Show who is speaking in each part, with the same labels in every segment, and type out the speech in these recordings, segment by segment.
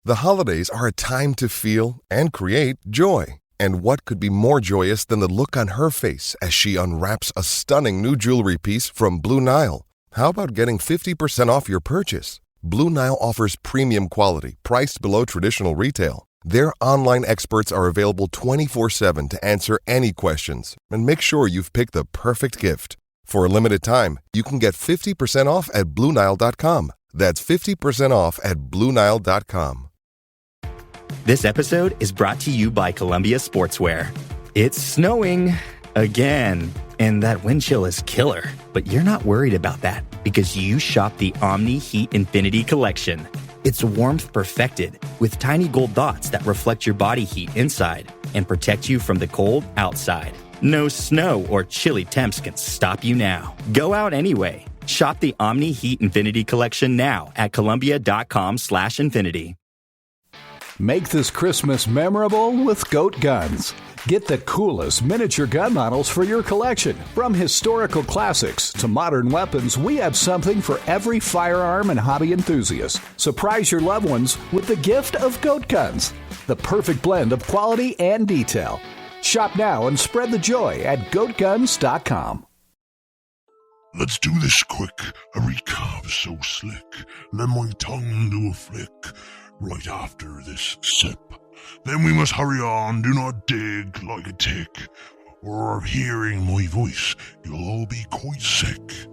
Speaker 1: The holidays are a time to feel and create joy. And what could be more joyous than the look on her face as she unwraps a stunning new jewelry piece from Blue Nile? How about getting 50% off your purchase? Blue Nile offers premium quality, priced below traditional retail. Their online experts are available 24/7 to answer any questions and make sure you've picked the perfect gift. For a limited time, you can get 50% off at BlueNile.com. That's 50% off at BlueNile.com.
Speaker 2: This episode is brought to you by Columbia Sportswear. It's snowing again, and that wind chill is killer. But you're not worried about that because you shop the Omni Heat Infinity Collection. It's warmth perfected with tiny gold dots that reflect your body heat inside and protect you from the cold outside. No snow or chilly temps can stop you now. Go out anyway. Shop the Omni Heat Infinity Collection now at Columbia.com/infinity.
Speaker 3: Make this Christmas memorable with Goat Guns. Get the coolest miniature gun models for your collection. From historical classics to modern weapons, we have something for every firearm and hobby enthusiast. Surprise your loved ones with the gift of Goat Guns, the perfect blend of quality and detail. Shop now and spread the joy at goatguns.com.
Speaker 4: Let's do this quick. A recap so slick. Let my tongue do a flick. Right after this sip. Then we must hurry on, do not dig like a tick, or hearing my voice, you'll all be quite sick.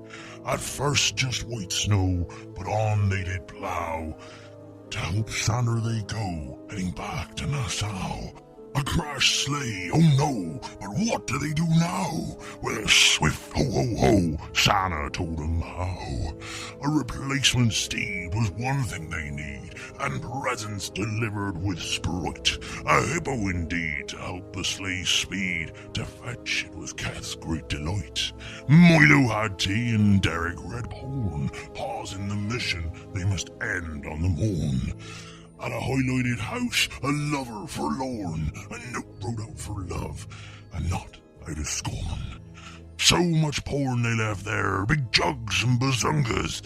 Speaker 4: At first just white snow, but on they did plough. To Hope Sander they go, heading back to Nassau. A crash sleigh, oh no, but what do they do now? With a swift ho-ho-ho, Santa told them how. A replacement steed was one thing they need, and presents delivered with sprite. A hippo indeed, to help the sleigh speed. To fetch it was Keth's great delight. Milo had tea and Derek red porn. Pausing the mission, they must end on the morn. At a highlighted house, a lover forlorn, a note wrote out for love, and not out of scorn. So much porn they left there, big jugs and bazungas.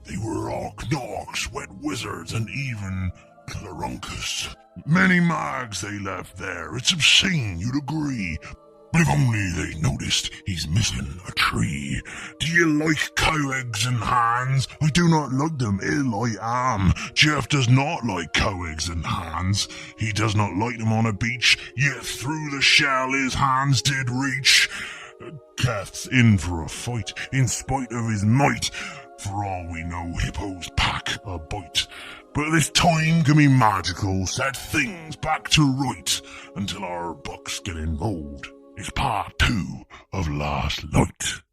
Speaker 4: They were all knocks, wet wizards, and even clurunkus. Many mags they left there, it's obscene, you'd agree. But if only they noticed he's missing a tree. Do you like cow eggs and hands? I do not like them, ill I am. Jeff does not like cow eggs and hands. He does not like them on a beach, yet through the shell his hands did reach. Keth's in for a fight, in spite of his might. For all we know, hippos pack a bite. But this time can be magical, set things back to right, until our bucks get involved. It's part 2 of Lastlight.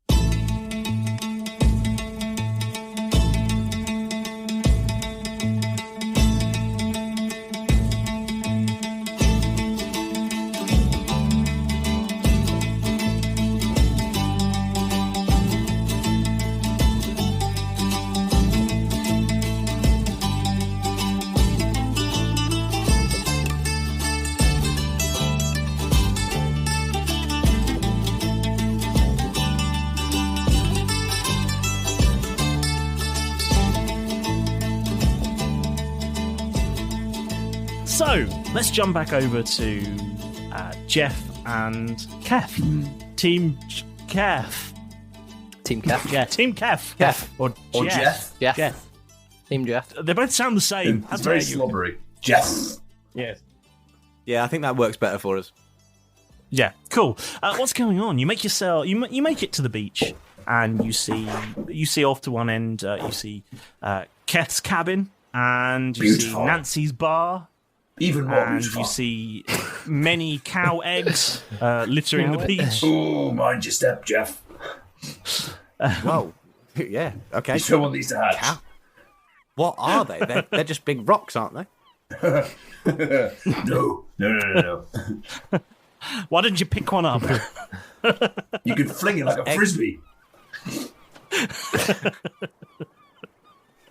Speaker 5: So, let's jump back over to Jeff and Keth. Team Keth.
Speaker 6: Team Keth.
Speaker 5: Yeah, Team Keth.
Speaker 6: Keth.
Speaker 5: Or
Speaker 6: Jeff. Jeff. Team Jeff.
Speaker 5: They both sound the same.
Speaker 7: It's very slobbery. Jeff.
Speaker 5: Yes.
Speaker 6: Yeah, I think that works better for us.
Speaker 5: Yeah, cool. What's going on? You make yourself. You make it to the beach, and you see off to one end. You see Keth's cabin, and you see Nancy's bar.
Speaker 7: Even more
Speaker 5: and
Speaker 7: beautiful.
Speaker 5: You see many cow eggs littering the beach.
Speaker 7: Oh, mind your step, Jeff.
Speaker 6: Whoa. Yeah, okay.
Speaker 7: You still want these to hatch.
Speaker 6: Cow. What are they? They're just big rocks, aren't they?
Speaker 7: No.
Speaker 5: Why didn't you pick one up?
Speaker 7: You could fling it like a frisbee.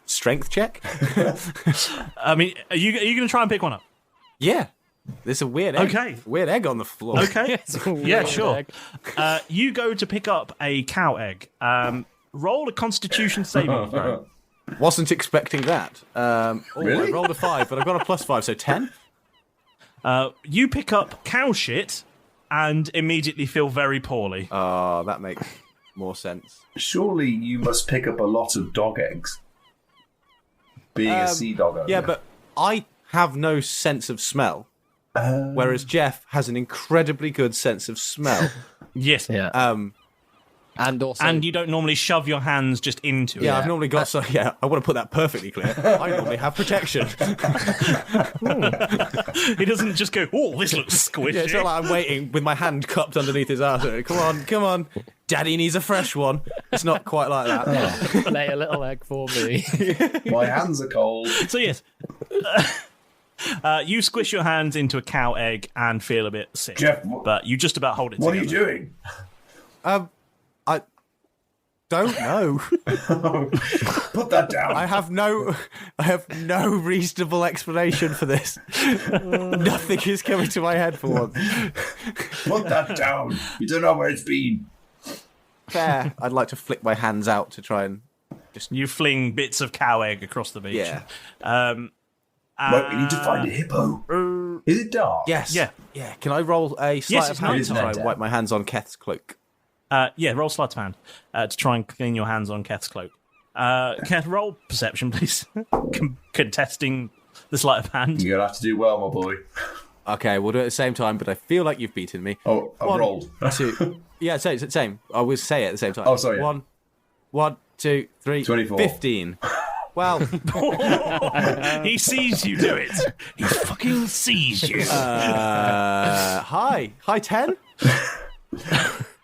Speaker 6: Strength check?
Speaker 5: I mean, are you going to try and pick one up?
Speaker 6: Yeah. There's a weird egg.
Speaker 5: Okay.
Speaker 6: Weird egg on the floor.
Speaker 5: Okay. Yeah, sure. You go to pick up a cow egg. Roll a Constitution saving throw.
Speaker 6: Wasn't expecting that.
Speaker 7: Really?
Speaker 6: I rolled a 5, but I've got a +5, so 10.
Speaker 5: You pick up cow shit and immediately feel very poorly.
Speaker 6: Oh, that makes more sense.
Speaker 7: Surely you must pick up a lot of dog eggs. Being a sea dog owner.
Speaker 6: Yeah, but I have no sense of smell, whereas Jeff has an incredibly good sense of smell.
Speaker 5: Yes.
Speaker 8: Yeah. And
Speaker 5: you don't normally shove your hands just into it.
Speaker 6: Yeah, I've normally got I want to put that perfectly clear. I normally have protection.
Speaker 5: He doesn't just go, oh, this looks squishy.
Speaker 6: Yeah, it's not like I'm waiting with my hand cupped underneath his arse. Come on. Daddy needs a fresh one. It's not quite like that.
Speaker 8: Lay a little egg for me.
Speaker 7: My hands are cold.
Speaker 5: So yes, you squish your hands into a cow egg and feel a bit sick.
Speaker 7: Jeff,
Speaker 5: but you just about hold it
Speaker 7: what
Speaker 5: together.
Speaker 7: are you doing?
Speaker 6: I don't know.
Speaker 7: Put that down.
Speaker 6: I have no reasonable explanation for this. Nothing is coming to my head for once.
Speaker 7: Put that down. You don't know where it's been.
Speaker 6: Fair. I'd like to flick my hands out to try and just...
Speaker 5: You fling bits of cow egg across the beach.
Speaker 6: Yeah.
Speaker 7: Right, we need to find a hippo. Is it dark?
Speaker 6: Yes.
Speaker 5: Yeah.
Speaker 6: Can I roll a sleight of
Speaker 5: it's
Speaker 6: hand
Speaker 5: night
Speaker 6: to try and
Speaker 7: time.
Speaker 6: wipe my hands on Keth's cloak?
Speaker 5: Roll sleight of hand to try and clean your hands on Keth's cloak. Keth, roll perception, please. Contesting the sleight of hand.
Speaker 7: You're going to have to do well, my boy.
Speaker 6: Okay, we'll do it at the same time, but I feel like you've beaten me.
Speaker 7: Oh, I've rolled.
Speaker 6: 2. Yeah, same. I will say it at the same time.
Speaker 7: Oh, sorry, yeah.
Speaker 6: 1, 2, 3,
Speaker 7: 24.
Speaker 6: 15. Well,
Speaker 5: He sees you do it. He fucking sees you.
Speaker 6: hi 10,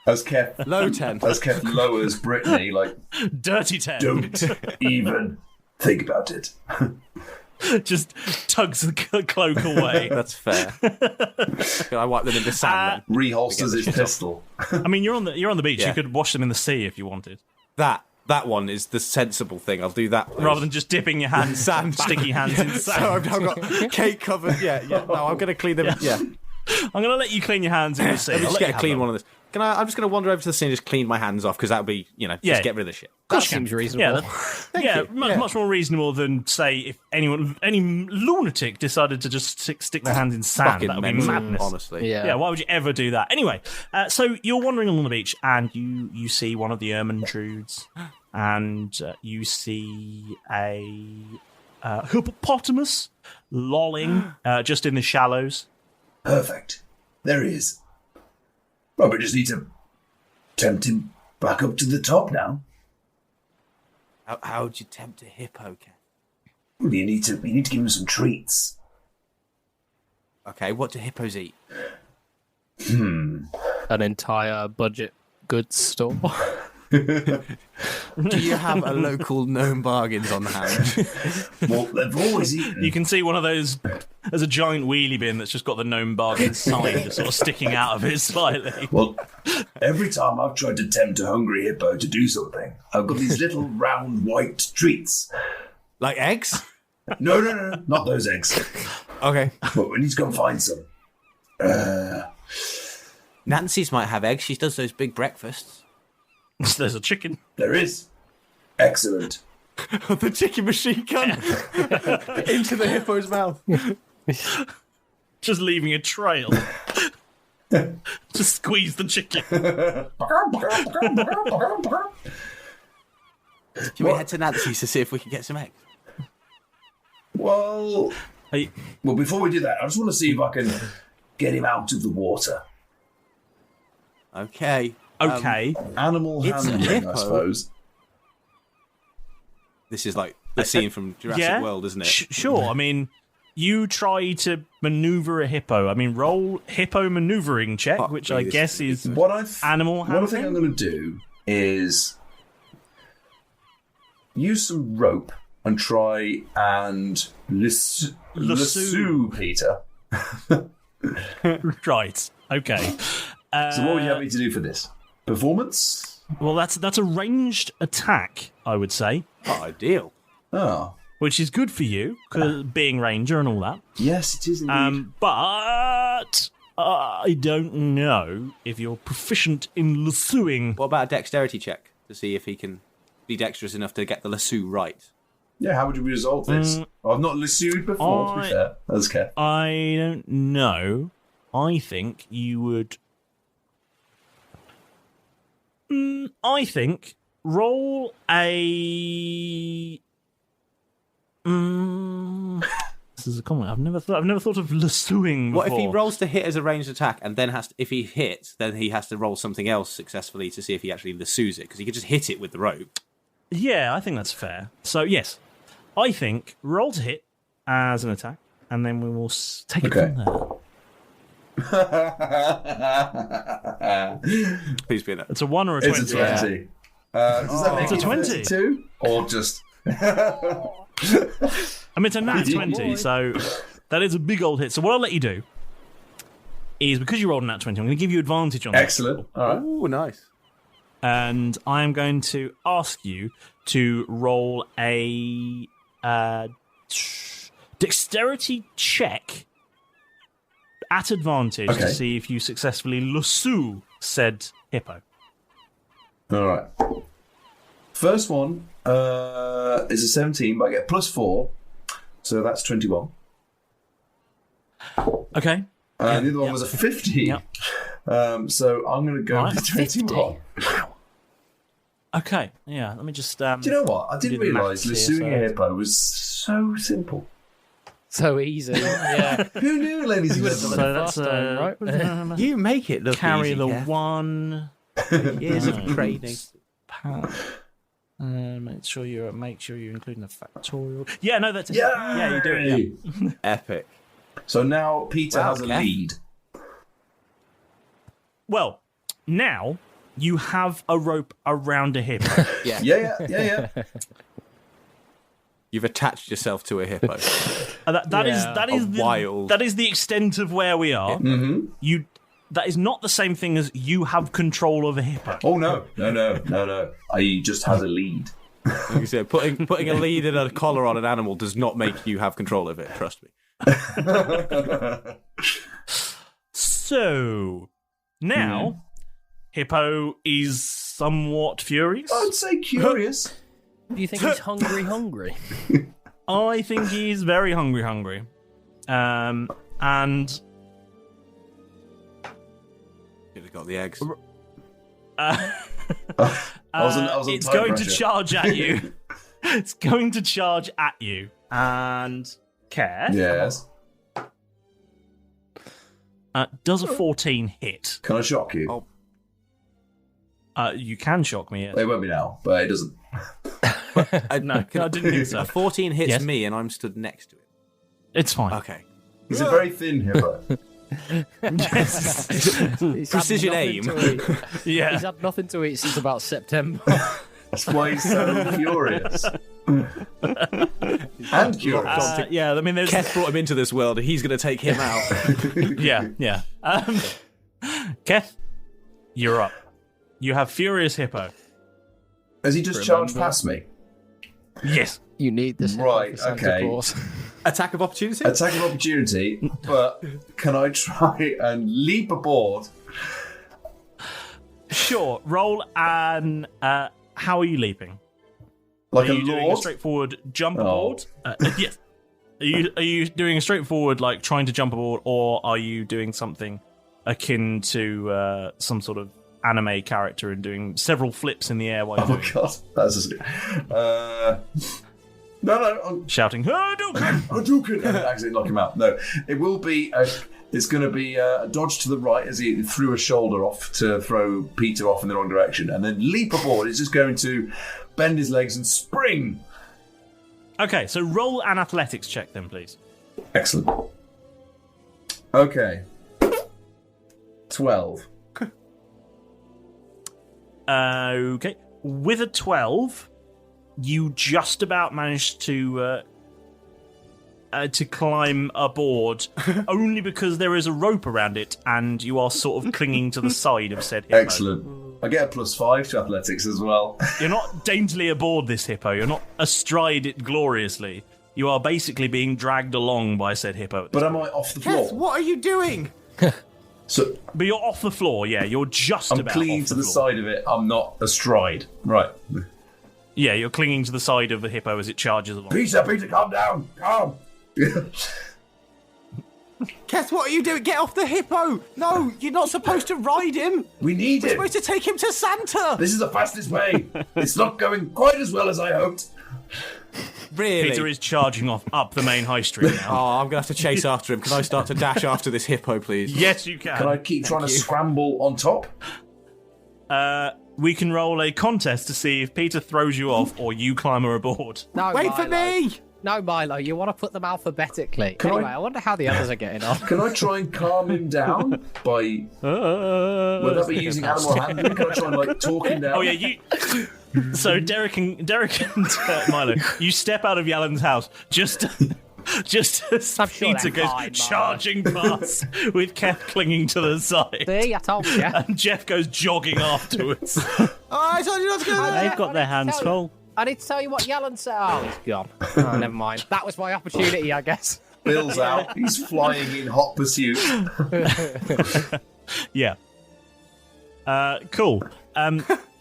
Speaker 7: As Keth
Speaker 6: low 10.
Speaker 7: Lowers Brittany, like,
Speaker 5: Dirty 10.
Speaker 7: don't even think about it.
Speaker 5: Just tugs the cloak away.
Speaker 6: That's fair. I wipe them in the sand. Then.
Speaker 7: Reholsters his pistol.
Speaker 5: I mean, you're on the beach.
Speaker 6: Yeah.
Speaker 5: You could wash them in the sea if you wanted,
Speaker 6: That one is the sensible thing. I'll do that.
Speaker 5: rather than just dipping your hands,
Speaker 6: Sand.
Speaker 5: sticky hands in
Speaker 6: So
Speaker 5: sand.
Speaker 6: I've now got cake covered. Yeah. No, I'm going to clean them. Yeah.
Speaker 5: I'm going to let you clean your hands in the sea.
Speaker 6: Let me
Speaker 5: I'll
Speaker 6: just
Speaker 5: let
Speaker 6: get
Speaker 5: you
Speaker 6: a clean
Speaker 5: have
Speaker 6: one of this. I'm just going to wander over to the sea and just clean my hands off because that'll be, just get rid of the shit.
Speaker 8: That seems reasonable.
Speaker 5: Much more reasonable than, say, if any lunatic decided to just stick their hands in sand.
Speaker 6: Fucking
Speaker 5: That would be
Speaker 6: mental,
Speaker 5: madness.
Speaker 6: honestly.
Speaker 8: Yeah.
Speaker 5: Yeah, why would you ever do that? Anyway, so you're wandering along the beach and you see one of the Ermintrudes and you see a hippopotamus lolling just in the shallows.
Speaker 7: Perfect. There he is. Well, we just need to tempt him back up to the top now.
Speaker 6: How would you tempt a hippo, Ken?
Speaker 7: You need to give him some treats.
Speaker 6: Okay, what do hippos eat?
Speaker 8: An entire budget goods store.
Speaker 6: Do you have a local known bargains on hand?
Speaker 7: Well, they've always eaten.
Speaker 5: You can see one of those. There's a giant wheelie bin that's just got the gnome bargain sign just sort of sticking out of it slightly.
Speaker 7: Well, every time I've tried to tempt a hungry hippo to do something, I've got these little round white treats.
Speaker 6: Like eggs?
Speaker 7: No, not those eggs.
Speaker 6: Okay.
Speaker 7: But we need to go and find some.
Speaker 6: Nancy's might have eggs. She does those big breakfasts.
Speaker 5: There's a chicken.
Speaker 7: There is. Excellent.
Speaker 6: The chicken machine gun into the hippo's mouth.
Speaker 5: Just leaving a trail. Just squeeze the chicken.
Speaker 6: Should we head to Nancy's to see if we can get some eggs?
Speaker 7: Well,
Speaker 5: Hey,
Speaker 7: before we do that, I just want to see if I can get him out of the water.
Speaker 6: Okay.
Speaker 5: okay.
Speaker 7: Animal
Speaker 6: It's a
Speaker 7: handling,
Speaker 6: hippo.
Speaker 7: I suppose.
Speaker 6: This is like the scene from Jurassic World, isn't it?
Speaker 5: Sure. I mean, you try to maneuver a hippo. I mean, roll hippo maneuvering check,
Speaker 6: Fuck
Speaker 5: which
Speaker 6: me,
Speaker 5: I
Speaker 6: this
Speaker 5: guess is animal
Speaker 7: What I think I'm
Speaker 5: handling.
Speaker 7: going to do is use some rope and try and lasso Peter.
Speaker 5: Right. Okay.
Speaker 7: So what would you have me to do for this? Performance?
Speaker 5: Well, that's a ranged attack, I would say,
Speaker 6: Oh, ideal.
Speaker 7: Oh,
Speaker 5: which is good for you, 'cause being ranger and all that.
Speaker 7: yes, it is indeed.
Speaker 5: But I don't know if you're proficient in lassoing.
Speaker 6: What about a dexterity check to see if he can be dexterous enough to get the lasso right?
Speaker 7: Yeah, how would you resolve this? I've not lassoed before, to be fair. That's Keth.
Speaker 5: I don't know. I think you would... I think roll a... This is a comment. I've never thought of lassoing before.
Speaker 6: What if he rolls to hit as a ranged attack, and then if he hits, then he has to roll something else successfully to see if he actually lassoes it, because he could just hit it with the rope.
Speaker 5: Yeah, I think that's fair. So, yes, I think roll to hit as an attack, and then we will take it from
Speaker 6: there. Please be that.
Speaker 5: It's a 1 or a 20.
Speaker 7: It's a 20. Does that make
Speaker 5: it's a 20.
Speaker 7: 32? Or just...
Speaker 5: I mean, it's a nat 20, so that is a big old hit. So what I'll let you do is, because you rolled a nat 20, I'm going to give you advantage on that.
Speaker 7: Excellent. All right.
Speaker 6: Ooh, nice.
Speaker 5: And I am going to ask you to roll a dexterity check at advantage to see if you successfully lasso said hippo.
Speaker 7: All right. First one is a 17, but I get +4, so that's 21.
Speaker 5: Okay.
Speaker 7: The other one was a 50.
Speaker 5: Yep.
Speaker 7: So I'm going to go with 21.
Speaker 5: Wow. Okay, yeah, let me just...
Speaker 7: Do you know what? I didn't realise lassoing a hippo was so simple.
Speaker 8: So easy, yeah.
Speaker 7: Who knew, ladies and gentlemen?
Speaker 5: So that's
Speaker 8: right?
Speaker 6: You make it look
Speaker 5: carry
Speaker 6: easy,
Speaker 5: the
Speaker 6: Keth.
Speaker 5: 1...
Speaker 6: Years of training.
Speaker 5: Make sure you're including the factorial. Yeah, no, that's it.
Speaker 7: Yay!
Speaker 5: Yeah, you do it. Yeah.
Speaker 6: Epic.
Speaker 7: So now Peter has a
Speaker 6: Keth.
Speaker 7: lead.
Speaker 5: Well, now you have a rope around a hippo.
Speaker 7: Yeah.
Speaker 6: You've attached yourself to a hippo.
Speaker 5: That is the extent of where we are.
Speaker 7: Mm-hmm.
Speaker 5: That is not the same thing as you have control of a hippo.
Speaker 7: Oh no. He just has a lead.
Speaker 6: Like you said, putting a lead and a collar on an animal does not make you have control of it. Trust me.
Speaker 5: So now, Hippo is somewhat furious.
Speaker 7: I'd say curious.
Speaker 8: Do you think he's hungry?
Speaker 5: I think he's very hungry. And
Speaker 6: Should have got the eggs.
Speaker 5: It's going to charge at you. It's going to charge at you. And Keth?
Speaker 7: Yes.
Speaker 5: Does a 14 hit?
Speaker 7: Can I shock you?
Speaker 5: You can shock me, yes.
Speaker 7: It won't be now, but it doesn't.
Speaker 5: No, I didn't think so.
Speaker 6: A 14 hits
Speaker 5: Yes.
Speaker 6: me and I'm stood next to it.
Speaker 5: It's fine.
Speaker 6: Okay.
Speaker 7: He's a very thin hippo.
Speaker 6: Precision aim.
Speaker 5: Yeah.
Speaker 8: He's had nothing to eat since about September.
Speaker 7: That's why he's so furious. And curious.
Speaker 5: Yeah, I mean, there's...
Speaker 6: Keth brought him into this world and he's going to take him out.
Speaker 5: Yeah. Keth, you're up. You have Furious Hippo.
Speaker 7: Has he just charged past me?
Speaker 5: Yes.
Speaker 8: You need this.
Speaker 7: Right, okay.
Speaker 6: Attack of opportunity?
Speaker 7: Attack of opportunity, but can I try and leap aboard?
Speaker 5: Sure. Roll an... how are you leaping?
Speaker 7: Like
Speaker 5: are
Speaker 7: a
Speaker 5: you doing a
Speaker 7: lord?
Speaker 5: straightforward jump aboard? Yes. Are you doing a straightforward, like, trying to jump aboard, or are you doing something akin to some sort of anime character and doing several flips in the air while you're doing
Speaker 7: God, that's no, I'm
Speaker 5: shouting,
Speaker 7: Hadouken! And accidentally knock him out. No, it will be. It's going to be a dodge to the right as he threw a shoulder off to throw Peter off in the wrong direction, and then leap aboard. It's just going to bend his legs and spring.
Speaker 5: Okay, so roll an athletics check then, please.
Speaker 7: Excellent. Okay. 12.
Speaker 5: Okay. With a 12, you just about managed to climb aboard, only because there is a rope around it, and you are sort of clinging to the side of said hippo.
Speaker 7: Excellent. I get a +5 to athletics as well.
Speaker 5: You're not daintily aboard this hippo. You're not astride it gloriously. You are basically being dragged along by said hippo.
Speaker 7: But am I off the floor?
Speaker 6: Keth, what are you doing?
Speaker 5: But you're off the floor, yeah. You're just
Speaker 7: I'm
Speaker 5: about
Speaker 7: clinging
Speaker 5: off
Speaker 7: to
Speaker 5: the
Speaker 7: the
Speaker 5: floor.
Speaker 7: side of it. I'm not astride. Right.
Speaker 5: Yeah, you're clinging to the side of the hippo as it charges along.
Speaker 7: Peter, calm down. Calm.
Speaker 6: Keth, what are you doing? Get off the hippo! No, you're not supposed to ride him.
Speaker 7: We need
Speaker 6: We're
Speaker 7: it.
Speaker 6: supposed to take him to Santa.
Speaker 7: This is the fastest way. It's not going quite as well as I hoped.
Speaker 6: Really?
Speaker 5: Peter is charging off up the main high street now.
Speaker 6: Oh, I'm going to have to chase after him. Can I start to dash after this hippo, please?
Speaker 5: Yes, you can.
Speaker 7: Can I keep trying to scramble on top?
Speaker 5: We can roll a contest to see if Peter throws you off or you climb her aboard.
Speaker 8: No,
Speaker 6: Wait for
Speaker 8: Milo.
Speaker 6: me!
Speaker 8: No, Milo, you want to put them alphabetically.
Speaker 7: Can
Speaker 8: Anyway,
Speaker 7: I-
Speaker 8: I wonder how the others are getting on.
Speaker 7: Can I try and calm him down by... Would that be using animal handling? Can I try and, talk him down?
Speaker 5: Oh yeah, you. So Derek and Milo, you step out of Yalen's house just as
Speaker 8: I'm sure
Speaker 5: Peter
Speaker 8: they're
Speaker 5: goes
Speaker 8: fine, Milo.
Speaker 5: charging past with Keth clinging to the side.
Speaker 8: See, I told you.
Speaker 5: And Jeff goes jogging afterwards.
Speaker 6: Oh, I told you not to go there.
Speaker 9: They've got their hands full.
Speaker 8: I need to tell you what Yellen said. Oh, he's gone. Oh, never mind. That was my opportunity, I guess.
Speaker 7: Bill's out. He's flying in hot pursuit.
Speaker 5: Yeah. Cool.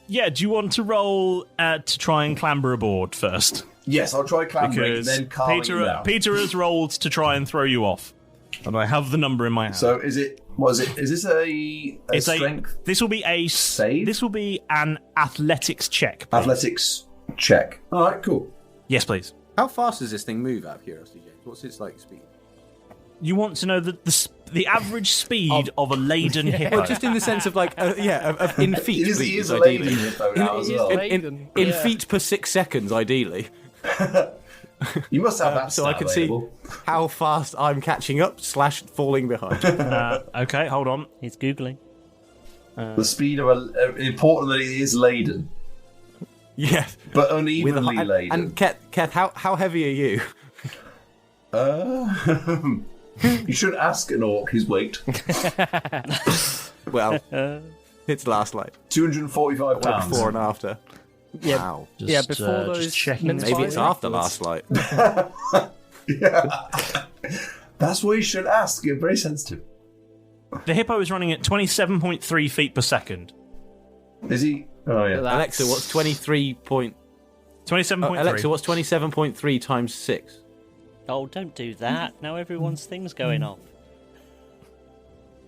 Speaker 5: Yeah, do you want to roll to try and clamber aboard first?
Speaker 7: Yes, I'll try clambering,
Speaker 5: Because
Speaker 7: then calming him down.
Speaker 5: Peter has rolled to try and throw you off. And I have the number in my hand.
Speaker 7: So is it... What is it? Is this a strength?
Speaker 5: This will be a
Speaker 7: save?
Speaker 5: This will be an athletics check. Please.
Speaker 7: Athletics check. All right, cool.
Speaker 5: Yes, please.
Speaker 6: How fast does this thing move, out of curiosity, James? What's its speed?
Speaker 5: You want to know the average speed of a laden hippo?
Speaker 6: Well, just in the sense of in feet.
Speaker 7: He is
Speaker 6: please,
Speaker 7: a
Speaker 6: ideally.
Speaker 7: laden hippo now as well.
Speaker 6: In feet per 6 seconds, ideally.
Speaker 7: You must have that
Speaker 6: So I can
Speaker 7: available.
Speaker 6: see how fast I'm catching up / falling behind.
Speaker 5: Okay, hold on.
Speaker 9: He's Googling.
Speaker 7: The speed of important that it is laden,
Speaker 6: Yes.
Speaker 7: but unevenly
Speaker 6: and,
Speaker 7: laden.
Speaker 6: and Keth, how heavy are you?
Speaker 7: You should ask an orc his weight.
Speaker 6: Well, it's Lastlight.
Speaker 7: 245 pounds.
Speaker 6: Before and after.
Speaker 8: Yeah,
Speaker 6: Wow.
Speaker 8: yeah. Before those
Speaker 9: just checking.
Speaker 8: mince
Speaker 6: Maybe it's
Speaker 8: pies
Speaker 6: after
Speaker 8: afterwards.
Speaker 6: Lastlight.
Speaker 7: That's what you should ask. You're very sensitive.
Speaker 5: The hippo is running at 27.3 feet per second.
Speaker 7: Is he? Oh yeah.
Speaker 6: Alexa, what's 27.3 times 6?
Speaker 9: Oh, don't do that. Now everyone's thing's going off.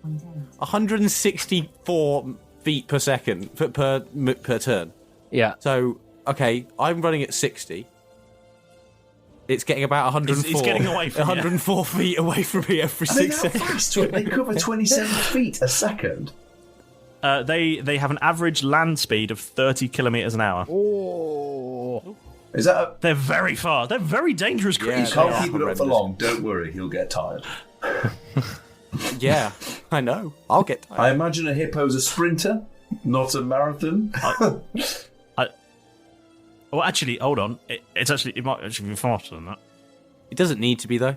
Speaker 6: 164 feet per second per turn.
Speaker 8: Yeah.
Speaker 6: So, okay, I'm running at 60. It's getting about 104.
Speaker 5: It's getting away from you.
Speaker 6: 104 feet away from me every
Speaker 7: Are they
Speaker 6: 6
Speaker 7: that
Speaker 6: seconds.
Speaker 7: fast? They cover 27 feet a second.
Speaker 5: They have an average land speed of 30 kilometers an hour.
Speaker 8: Oh.
Speaker 7: Is that?
Speaker 5: They're very fast. They're very dangerous
Speaker 7: You
Speaker 5: creatures.
Speaker 7: can't
Speaker 6: are
Speaker 7: keep it up for
Speaker 6: horrendous.
Speaker 7: long. Don't worry, he'll get tired.
Speaker 6: Yeah, I know. I'll get tired.
Speaker 7: I imagine a hippo's a sprinter, not a marathon.
Speaker 5: Well, actually, hold on. It might actually be faster than that.
Speaker 6: It doesn't need to be, though.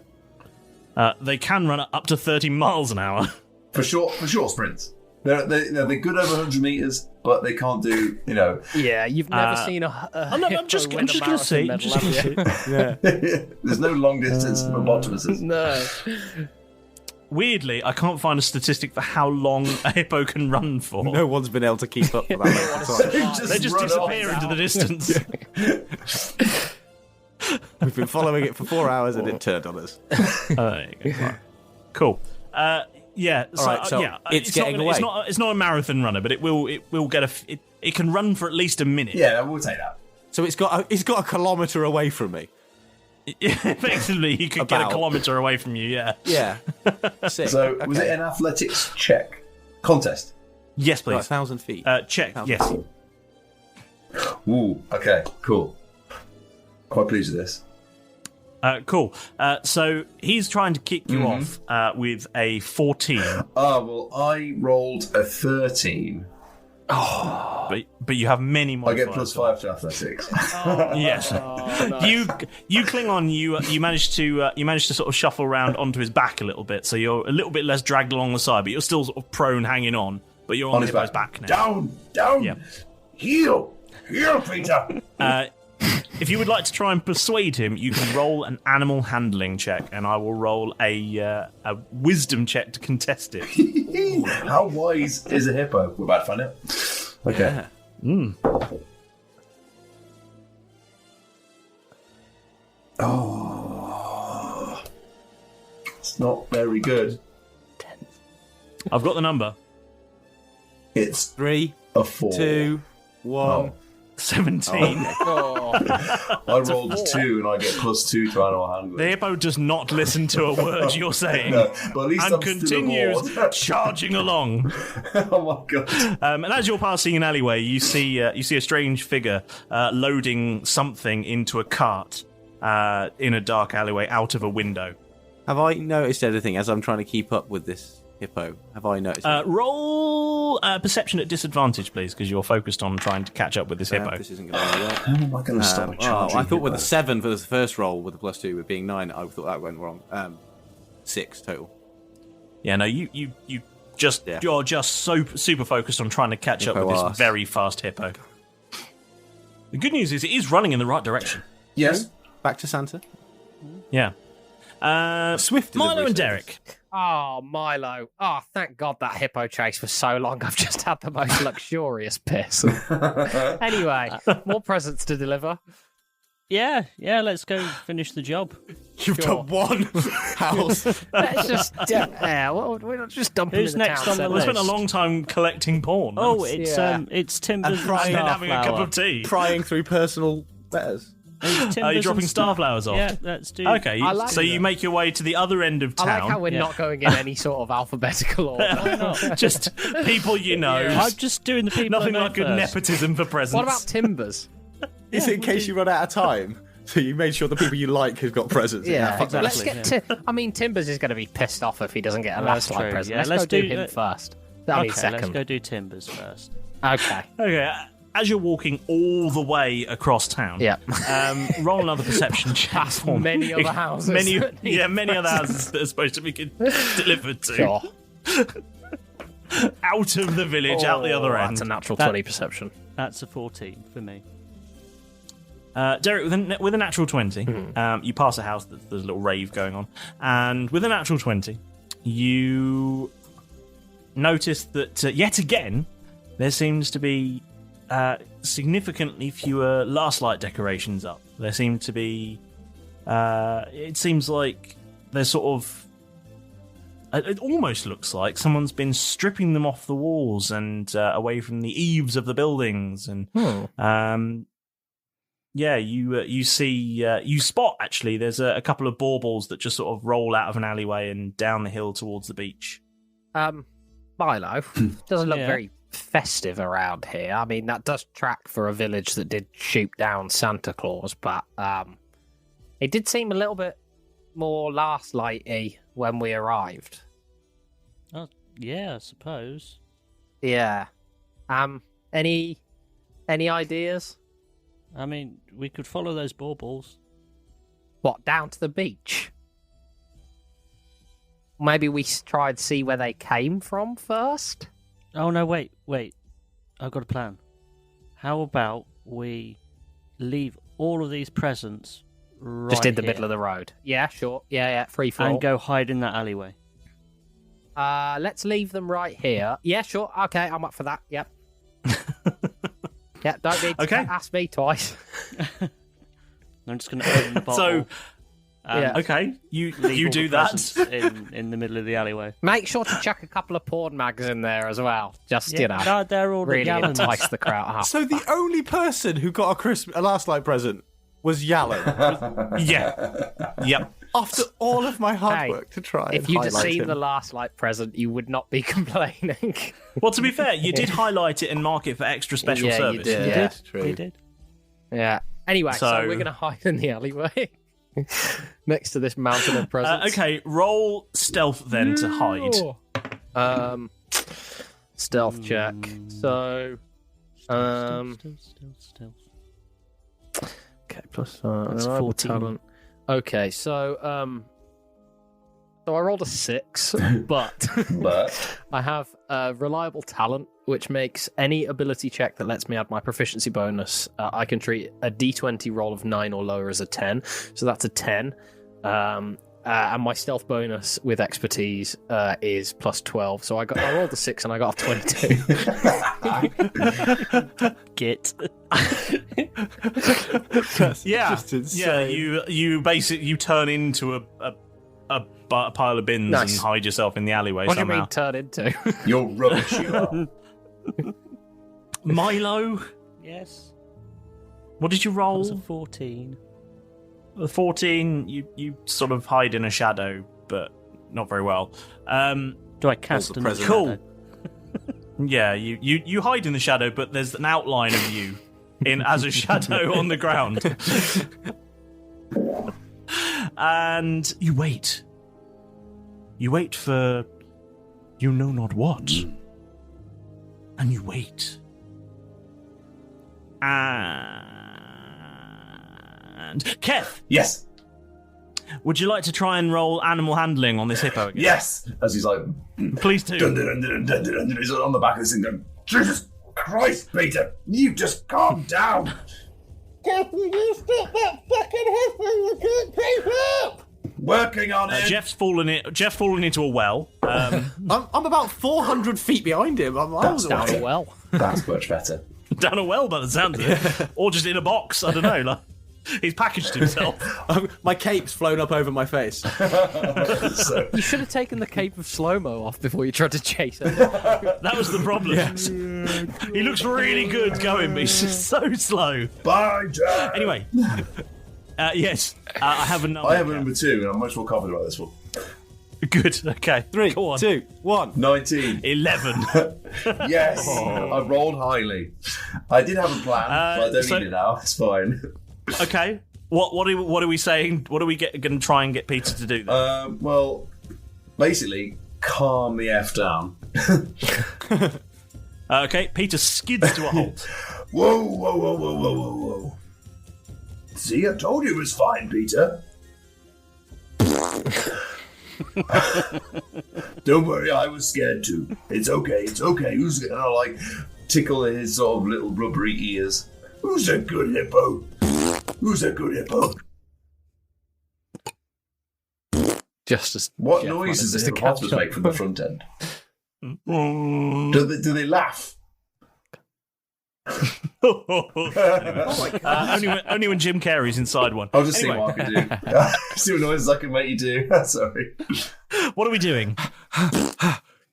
Speaker 5: They can run at up to 30 miles an hour.
Speaker 7: for short sprints. They're good over 100 meters, but they can't do,
Speaker 8: Yeah, you've never seen a hippo
Speaker 5: I'm just
Speaker 8: win a
Speaker 5: gonna see.
Speaker 8: marathon medal, have you?
Speaker 7: There's no long distance hippopotamuses.
Speaker 8: No.
Speaker 5: Weirdly, I can't find a statistic for how long a hippo can run for.
Speaker 6: No one's been able to keep up with that length of time.
Speaker 5: They just
Speaker 7: run
Speaker 5: disappear
Speaker 7: off.
Speaker 5: into the distance.
Speaker 6: We've been following it for 4 hours and it turned on us.
Speaker 5: There you go. Right. Cool. Yeah. So,
Speaker 6: All right, so it's getting
Speaker 5: not,
Speaker 6: away.
Speaker 5: It's not a marathon runner, but it will get it can run for at least a minute.
Speaker 7: Yeah, we'll take that.
Speaker 6: So it's got a kilometre away from me.
Speaker 5: Effectively, he could get a
Speaker 6: About.
Speaker 5: kilometre away from you. Yeah.
Speaker 6: Yeah. Sick.
Speaker 7: So, was it an athletics check? Contest?
Speaker 5: Yes,
Speaker 6: Like
Speaker 5: please.
Speaker 6: 1,000 feet.
Speaker 5: Check.
Speaker 6: 1,000
Speaker 5: Yes.
Speaker 6: feet.
Speaker 7: Ooh, okay, cool. Quite pleased with this.
Speaker 5: Cool. So he's trying to kick you off with a 14.
Speaker 7: Well, I rolled a 13.
Speaker 5: But you have many
Speaker 7: I
Speaker 5: modifiers.
Speaker 7: get +5 to athletics.
Speaker 5: Yes. You cling on. You manage to sort of shuffle around onto his back a little bit, so you're a little bit less dragged along the side, but you're still sort of prone, hanging on. But you're on
Speaker 7: his
Speaker 5: his back now.
Speaker 7: Down!
Speaker 5: Yeah.
Speaker 7: Heal, Peter!
Speaker 5: If you would like to try and persuade him, you can roll an animal handling check, and I will roll a wisdom check to contest it.
Speaker 7: How wise is a hippo? We're about to find out. Okay. not very good.
Speaker 5: I've got the number.
Speaker 7: It's
Speaker 6: 3,
Speaker 7: a 4.
Speaker 6: 2, 1.
Speaker 7: Oh.
Speaker 5: 17.
Speaker 7: I rolled a 2 and I get +2 to animal handling.
Speaker 5: The hippo does not listen to a word you're saying,
Speaker 7: No, but at least
Speaker 5: and
Speaker 7: I'm still
Speaker 5: continues
Speaker 7: aboard.
Speaker 5: charging along.
Speaker 7: Oh my god!
Speaker 5: And as you're passing an alleyway, you see a strange figure loading something into a cart in a dark alleyway out of a window.
Speaker 6: Have I noticed anything as I'm trying to keep up with this hippo? Have I noticed anything?
Speaker 5: Roll perception at disadvantage, please, because you're focused on trying to catch up with this hippo.
Speaker 6: This isn't going to work.
Speaker 7: How am I going to start charging?
Speaker 6: I thought with a 7 for the first roll, with the +2 with being 9, I thought that went wrong. 6 total.
Speaker 5: Yeah, no, you're just so super focused on trying to catch up with this very fast hippo. The good news is it is running in the right direction.
Speaker 7: Yes.
Speaker 6: Back to Santa.
Speaker 5: Yeah.
Speaker 6: Swift
Speaker 5: Milo and
Speaker 6: delivery
Speaker 5: Derek.
Speaker 8: Oh, Milo. Oh, thank God that hippo chase for so long. I've just had the most luxurious piss. Anyway, more presents to deliver.
Speaker 9: Yeah, let's go finish the job.
Speaker 6: You've done one house.
Speaker 8: Let's just... we're not just dumping
Speaker 9: Who's
Speaker 8: in the
Speaker 9: next
Speaker 8: town
Speaker 9: on the
Speaker 8: centre.
Speaker 5: We spent a long time collecting porn.
Speaker 9: Oh, it's Timbers and
Speaker 6: frying
Speaker 5: and having a cup
Speaker 9: Starflower.
Speaker 5: of tea.
Speaker 6: Prying through personal letters.
Speaker 5: Are you dropping Starflowers off?
Speaker 9: Yeah, let's do.
Speaker 5: Okay,
Speaker 8: like
Speaker 5: so you make your way to the other end of town.
Speaker 8: I like how we're not going in any sort of alphabetical order.
Speaker 5: Just people you know.
Speaker 9: I'm just doing the people.
Speaker 5: Nothing
Speaker 9: I know
Speaker 5: like good
Speaker 9: first.
Speaker 5: nepotism for presents.
Speaker 8: What about Timbers?
Speaker 6: Is it in case you run out of time? So you made sure the people you like have got presents.
Speaker 8: Let's
Speaker 9: Exactly,
Speaker 8: get I mean, Timbers is going to be pissed off if he doesn't get a
Speaker 9: That's
Speaker 8: last light
Speaker 9: true,
Speaker 8: present.
Speaker 9: yeah.
Speaker 8: Let's go do
Speaker 9: do
Speaker 8: him first. That'll be
Speaker 9: Okay,
Speaker 8: second.
Speaker 9: let's go do Timbers first.
Speaker 8: Okay.
Speaker 5: Okay, as you're walking all the way across town,
Speaker 8: Yeah.
Speaker 5: Roll another perception check.
Speaker 8: Past
Speaker 5: for me.
Speaker 8: many other houses.
Speaker 5: many
Speaker 8: that need
Speaker 5: other houses that are supposed to be delivered to.
Speaker 8: Sure.
Speaker 5: Out of the village, out the other end.
Speaker 8: That's a natural 20 perception.
Speaker 9: That's a 14 for me.
Speaker 5: Derek, with a natural 20, you pass a house that there's a little rave going on, and with a natural 20, you notice that yet again there seems to be significantly fewer last light decorations up. There seem to be. It seems like there's sort of. It almost looks like someone's been stripping them off the walls and away from the eaves of the buildings, and yeah, you see, you spot actually. There's a couple of baubles that just sort of roll out of an alleyway and down the hill towards the beach.
Speaker 8: Milo, doesn't look
Speaker 9: Yeah.
Speaker 8: very festive around here. I mean, that does track for a village that did shoot down Santa Claus, but it did seem a little bit more last lighty when we arrived.
Speaker 9: Oh, yeah, I suppose.
Speaker 8: Yeah. Any ideas?
Speaker 9: I mean, we could follow those baubles.
Speaker 8: What, down to the beach? Maybe we try to see where they came from first?
Speaker 9: Oh no, wait. I've got a plan. How about we leave all of these presents
Speaker 8: Just in the
Speaker 9: here
Speaker 8: middle of the road. Yeah, sure. Yeah, free flow.
Speaker 9: and go hide in that alleyway?
Speaker 8: Let's leave them right here. Yeah, sure. Okay, I'm up for that. Yep. Yeah, don't need to ask me twice.
Speaker 9: I'm just going to open the bottle.
Speaker 8: Yeah.
Speaker 5: Okay, you
Speaker 9: leave all
Speaker 5: do
Speaker 9: the
Speaker 5: that.
Speaker 9: presents in the middle of the alleyway.
Speaker 8: Make sure to chuck a couple of porn mags in there as well. Just,
Speaker 9: No, they're all
Speaker 8: really
Speaker 9: gallons.
Speaker 8: entice the crowd up.
Speaker 6: So the only person who got a last light present was Yallen.
Speaker 5: Yeah. Yep.
Speaker 6: After all of my hard
Speaker 8: Hey,
Speaker 6: work to try
Speaker 8: if
Speaker 6: and
Speaker 8: you'd
Speaker 6: highlight
Speaker 8: seen
Speaker 6: him.
Speaker 8: the last light present, you would not be complaining.
Speaker 5: Well, to be fair, you did highlight it and mark it for extra special
Speaker 8: Yeah, you
Speaker 5: service.
Speaker 8: did.
Speaker 6: Yeah,
Speaker 8: Yeah.
Speaker 6: true.
Speaker 9: He did.
Speaker 8: Yeah. Anyway, so
Speaker 5: So-
Speaker 8: we're going to hide in the alleyway next to this mountain of presents.
Speaker 5: Okay, roll stealth then to hide.
Speaker 8: Stealth check. So,
Speaker 9: Stealth.
Speaker 8: okay, plus
Speaker 9: That's
Speaker 8: reliable
Speaker 9: 14.
Speaker 8: talent. Okay, so I rolled a 6, but I have reliable talent, which makes any ability check that lets me add my proficiency bonus. I can treat a d20 roll of 9 or lower as a 10, so that's a 10. And my stealth bonus with expertise is plus 12. So I rolled a 6 and I got a 22.
Speaker 9: Git.
Speaker 5: Yeah,
Speaker 6: just insane.
Speaker 5: yeah. You basically turn into a pile of bins
Speaker 8: Nice.
Speaker 5: and hide yourself in the alleyway
Speaker 8: What do you
Speaker 5: somehow.
Speaker 8: mean turn into?
Speaker 7: You're rubbish, you are.
Speaker 5: Milo,
Speaker 9: Yes.
Speaker 5: what did you
Speaker 9: That
Speaker 5: roll?
Speaker 9: was a 14.
Speaker 5: The 14, you sort of hide in a shadow, but not very well.
Speaker 9: Do I cast
Speaker 6: the
Speaker 9: an
Speaker 6: president.
Speaker 5: Cool. Yeah, you hide in the shadow, but there's an outline of you in as a shadow on the ground. And you wait. You wait for you know not what. And you wait. And Keth,
Speaker 7: Yes.
Speaker 5: would you like to try and roll animal handling on this hippo again?
Speaker 7: Yes. As he's like,
Speaker 5: Please do.
Speaker 7: dun, dun, dun, dun, dun, dun, he's on the back of this thing going, Jesus Christ, Peter, you just calm down. Working on it.
Speaker 5: Jeff's fallen into a well.
Speaker 6: I'm about 400 feet behind him. I'm miles
Speaker 8: Down
Speaker 6: away.
Speaker 8: a well.
Speaker 7: That's much better.
Speaker 5: Down a well by the sound of it. Or just in a box, I don't know. Like, he's packaged himself.
Speaker 6: My cape's flown up over my face.
Speaker 7: So,
Speaker 8: You should have taken the cape of slow-mo off before you tried to chase him.
Speaker 5: That was the problem. He looks really good going, but he's just so slow.
Speaker 7: bye, Jack.
Speaker 5: Anyway, yes, I have a number.
Speaker 7: I have a number 2, and I'm much more confident about this one.
Speaker 5: Good, okay.
Speaker 6: 3,
Speaker 5: Go on.
Speaker 6: 2, 1.
Speaker 7: 19.
Speaker 5: 11.
Speaker 7: Yes. I rolled highly. I did have a plan, but I don't need it now. It's fine.
Speaker 5: Okay. What are we saying? What are we going to try and get Peter to do then?
Speaker 7: Well, basically, calm the F down.
Speaker 5: Okay, Peter skids to a halt.
Speaker 7: Whoa, whoa, whoa, whoa, whoa, whoa, whoa. See, I told you it was fine, Peter. Don't worry, I was scared too. It's okay, it's okay. Who's gonna, like, tickle his sort of little rubbery ears? Who's a good hippo? Who's a good hippo?
Speaker 8: Just as
Speaker 7: What
Speaker 8: Jeff
Speaker 7: noises
Speaker 8: wanted
Speaker 7: does
Speaker 8: to
Speaker 7: the
Speaker 8: catch
Speaker 7: hippopotamus
Speaker 8: up.
Speaker 7: make from the front end? Do they laugh?
Speaker 5: Only when Jim Carrey's inside one.
Speaker 7: I'll just see
Speaker 5: Anyway,
Speaker 7: what I can do. See what noises I can make you do. Sorry.
Speaker 5: what are we doing?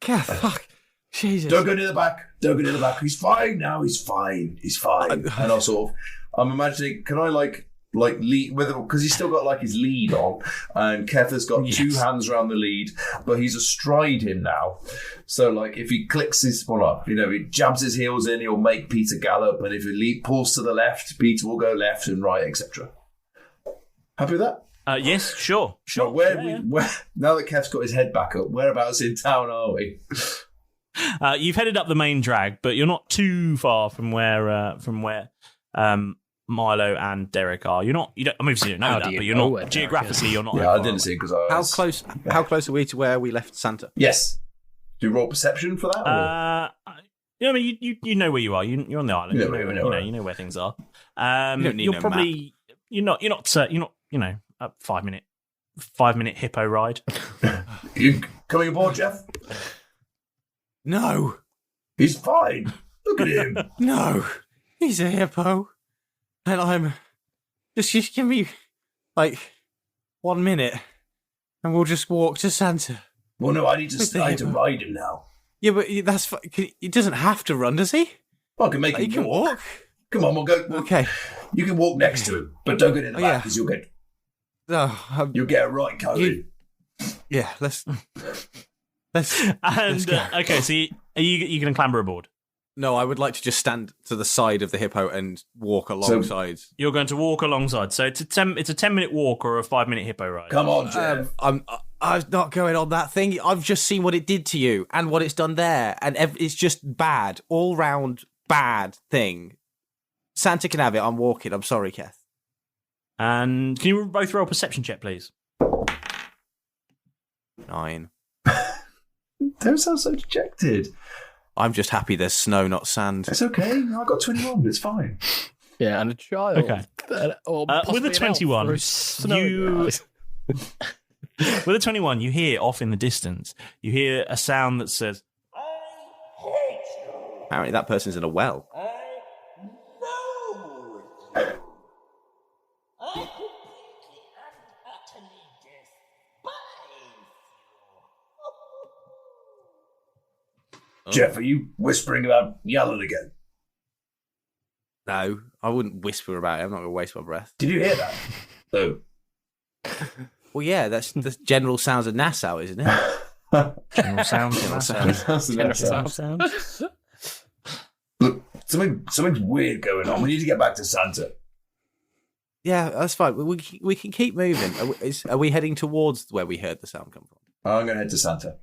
Speaker 6: Kath, fuck. Jesus.
Speaker 7: Don't go near the back. Don't go near the back. He's fine now. He's fine. He's fine. And I'll sort of, I'm imagining, can I like lead, because he's still got like his lead on, and Keth has got 2 hands around the lead, but he's astride him now. So like if he clicks his, he jabs his heels in, he'll make Peter gallop, and if he pulls to the left, Peter will go left and right, etc. Happy with that?
Speaker 5: Yes, sure.
Speaker 7: Now, where now that Keth's got his head back up, whereabouts in town are we?
Speaker 5: You've headed up the main drag, but you're not too far from where Milo and Derek are. You don't obviously don't know
Speaker 8: How
Speaker 5: that,
Speaker 8: do you
Speaker 5: but you're
Speaker 8: know
Speaker 5: not
Speaker 8: where Derek
Speaker 5: geographically.
Speaker 8: is?
Speaker 5: You're not.
Speaker 7: Yeah,
Speaker 5: that
Speaker 7: I
Speaker 5: far
Speaker 7: didn't
Speaker 5: away.
Speaker 7: see because I was...
Speaker 6: How close are we to where we left Santa?
Speaker 7: Yes. Do you roll perception for that?
Speaker 5: I mean, you know where you are. You're on the island.
Speaker 7: Yeah,
Speaker 5: You know where things are.
Speaker 6: You don't need
Speaker 5: you're
Speaker 6: no
Speaker 5: probably you're not a 5 minute hippo ride.
Speaker 7: You coming aboard, Jeff?
Speaker 6: No.
Speaker 7: He's fine. Look at him.
Speaker 6: No. He's a hippo. And I'm... Just give me, 1 minute. And we'll just walk to Santa.
Speaker 7: Well, no, I need to ride him now.
Speaker 6: Yeah, but that's... He doesn't have to run, does he?
Speaker 7: I can make
Speaker 6: He
Speaker 7: him
Speaker 6: can walk.
Speaker 7: Come on, we'll go.
Speaker 6: Okay.
Speaker 7: You can walk next to him, but don't get in the back
Speaker 6: Yeah.
Speaker 7: because
Speaker 6: No,
Speaker 7: you'll get a right coating.
Speaker 6: yeah, let's...
Speaker 5: And
Speaker 6: go.
Speaker 5: okay, so you can clamber aboard.
Speaker 6: No, I would like to just stand to the side of the hippo and walk alongside.
Speaker 5: You're going to walk alongside. So it's a 10-minute walk or a 5-minute hippo ride.
Speaker 7: Come on, Jeff.
Speaker 6: I'm not going on that thing. I've just seen what it did to you and what it's done there, and it's just bad, all round bad thing. Santa can have it. I'm walking. I'm sorry, Keth.
Speaker 5: And can you both roll a perception check, please?
Speaker 6: 9.
Speaker 7: Don't sound so dejected.
Speaker 6: I'm just happy there's snow, not sand.
Speaker 7: It's okay. I got 21. It's fine.
Speaker 8: Yeah, and a child.
Speaker 5: Okay.
Speaker 8: Or
Speaker 5: With a
Speaker 8: possibly an elf
Speaker 5: 21,
Speaker 8: throws snow in your
Speaker 5: you-
Speaker 8: eyes.
Speaker 5: With a 21, you hear off in the distance, you hear a sound that says,
Speaker 6: Apparently that person's in a well.
Speaker 7: Jeff, are you whispering about yelling again?
Speaker 6: No, I wouldn't whisper about it. I'm not going to waste my breath.
Speaker 7: Did you hear that? Oh.
Speaker 6: Well, yeah, that's the general sounds of Nassau, isn't it?
Speaker 5: General sounds of Nassau.
Speaker 7: Look, something's weird going on. We need to get back to Santa.
Speaker 6: Yeah, that's fine. We can keep moving. Are we heading towards where we heard the sound come from?
Speaker 7: I'm going to head to Santa.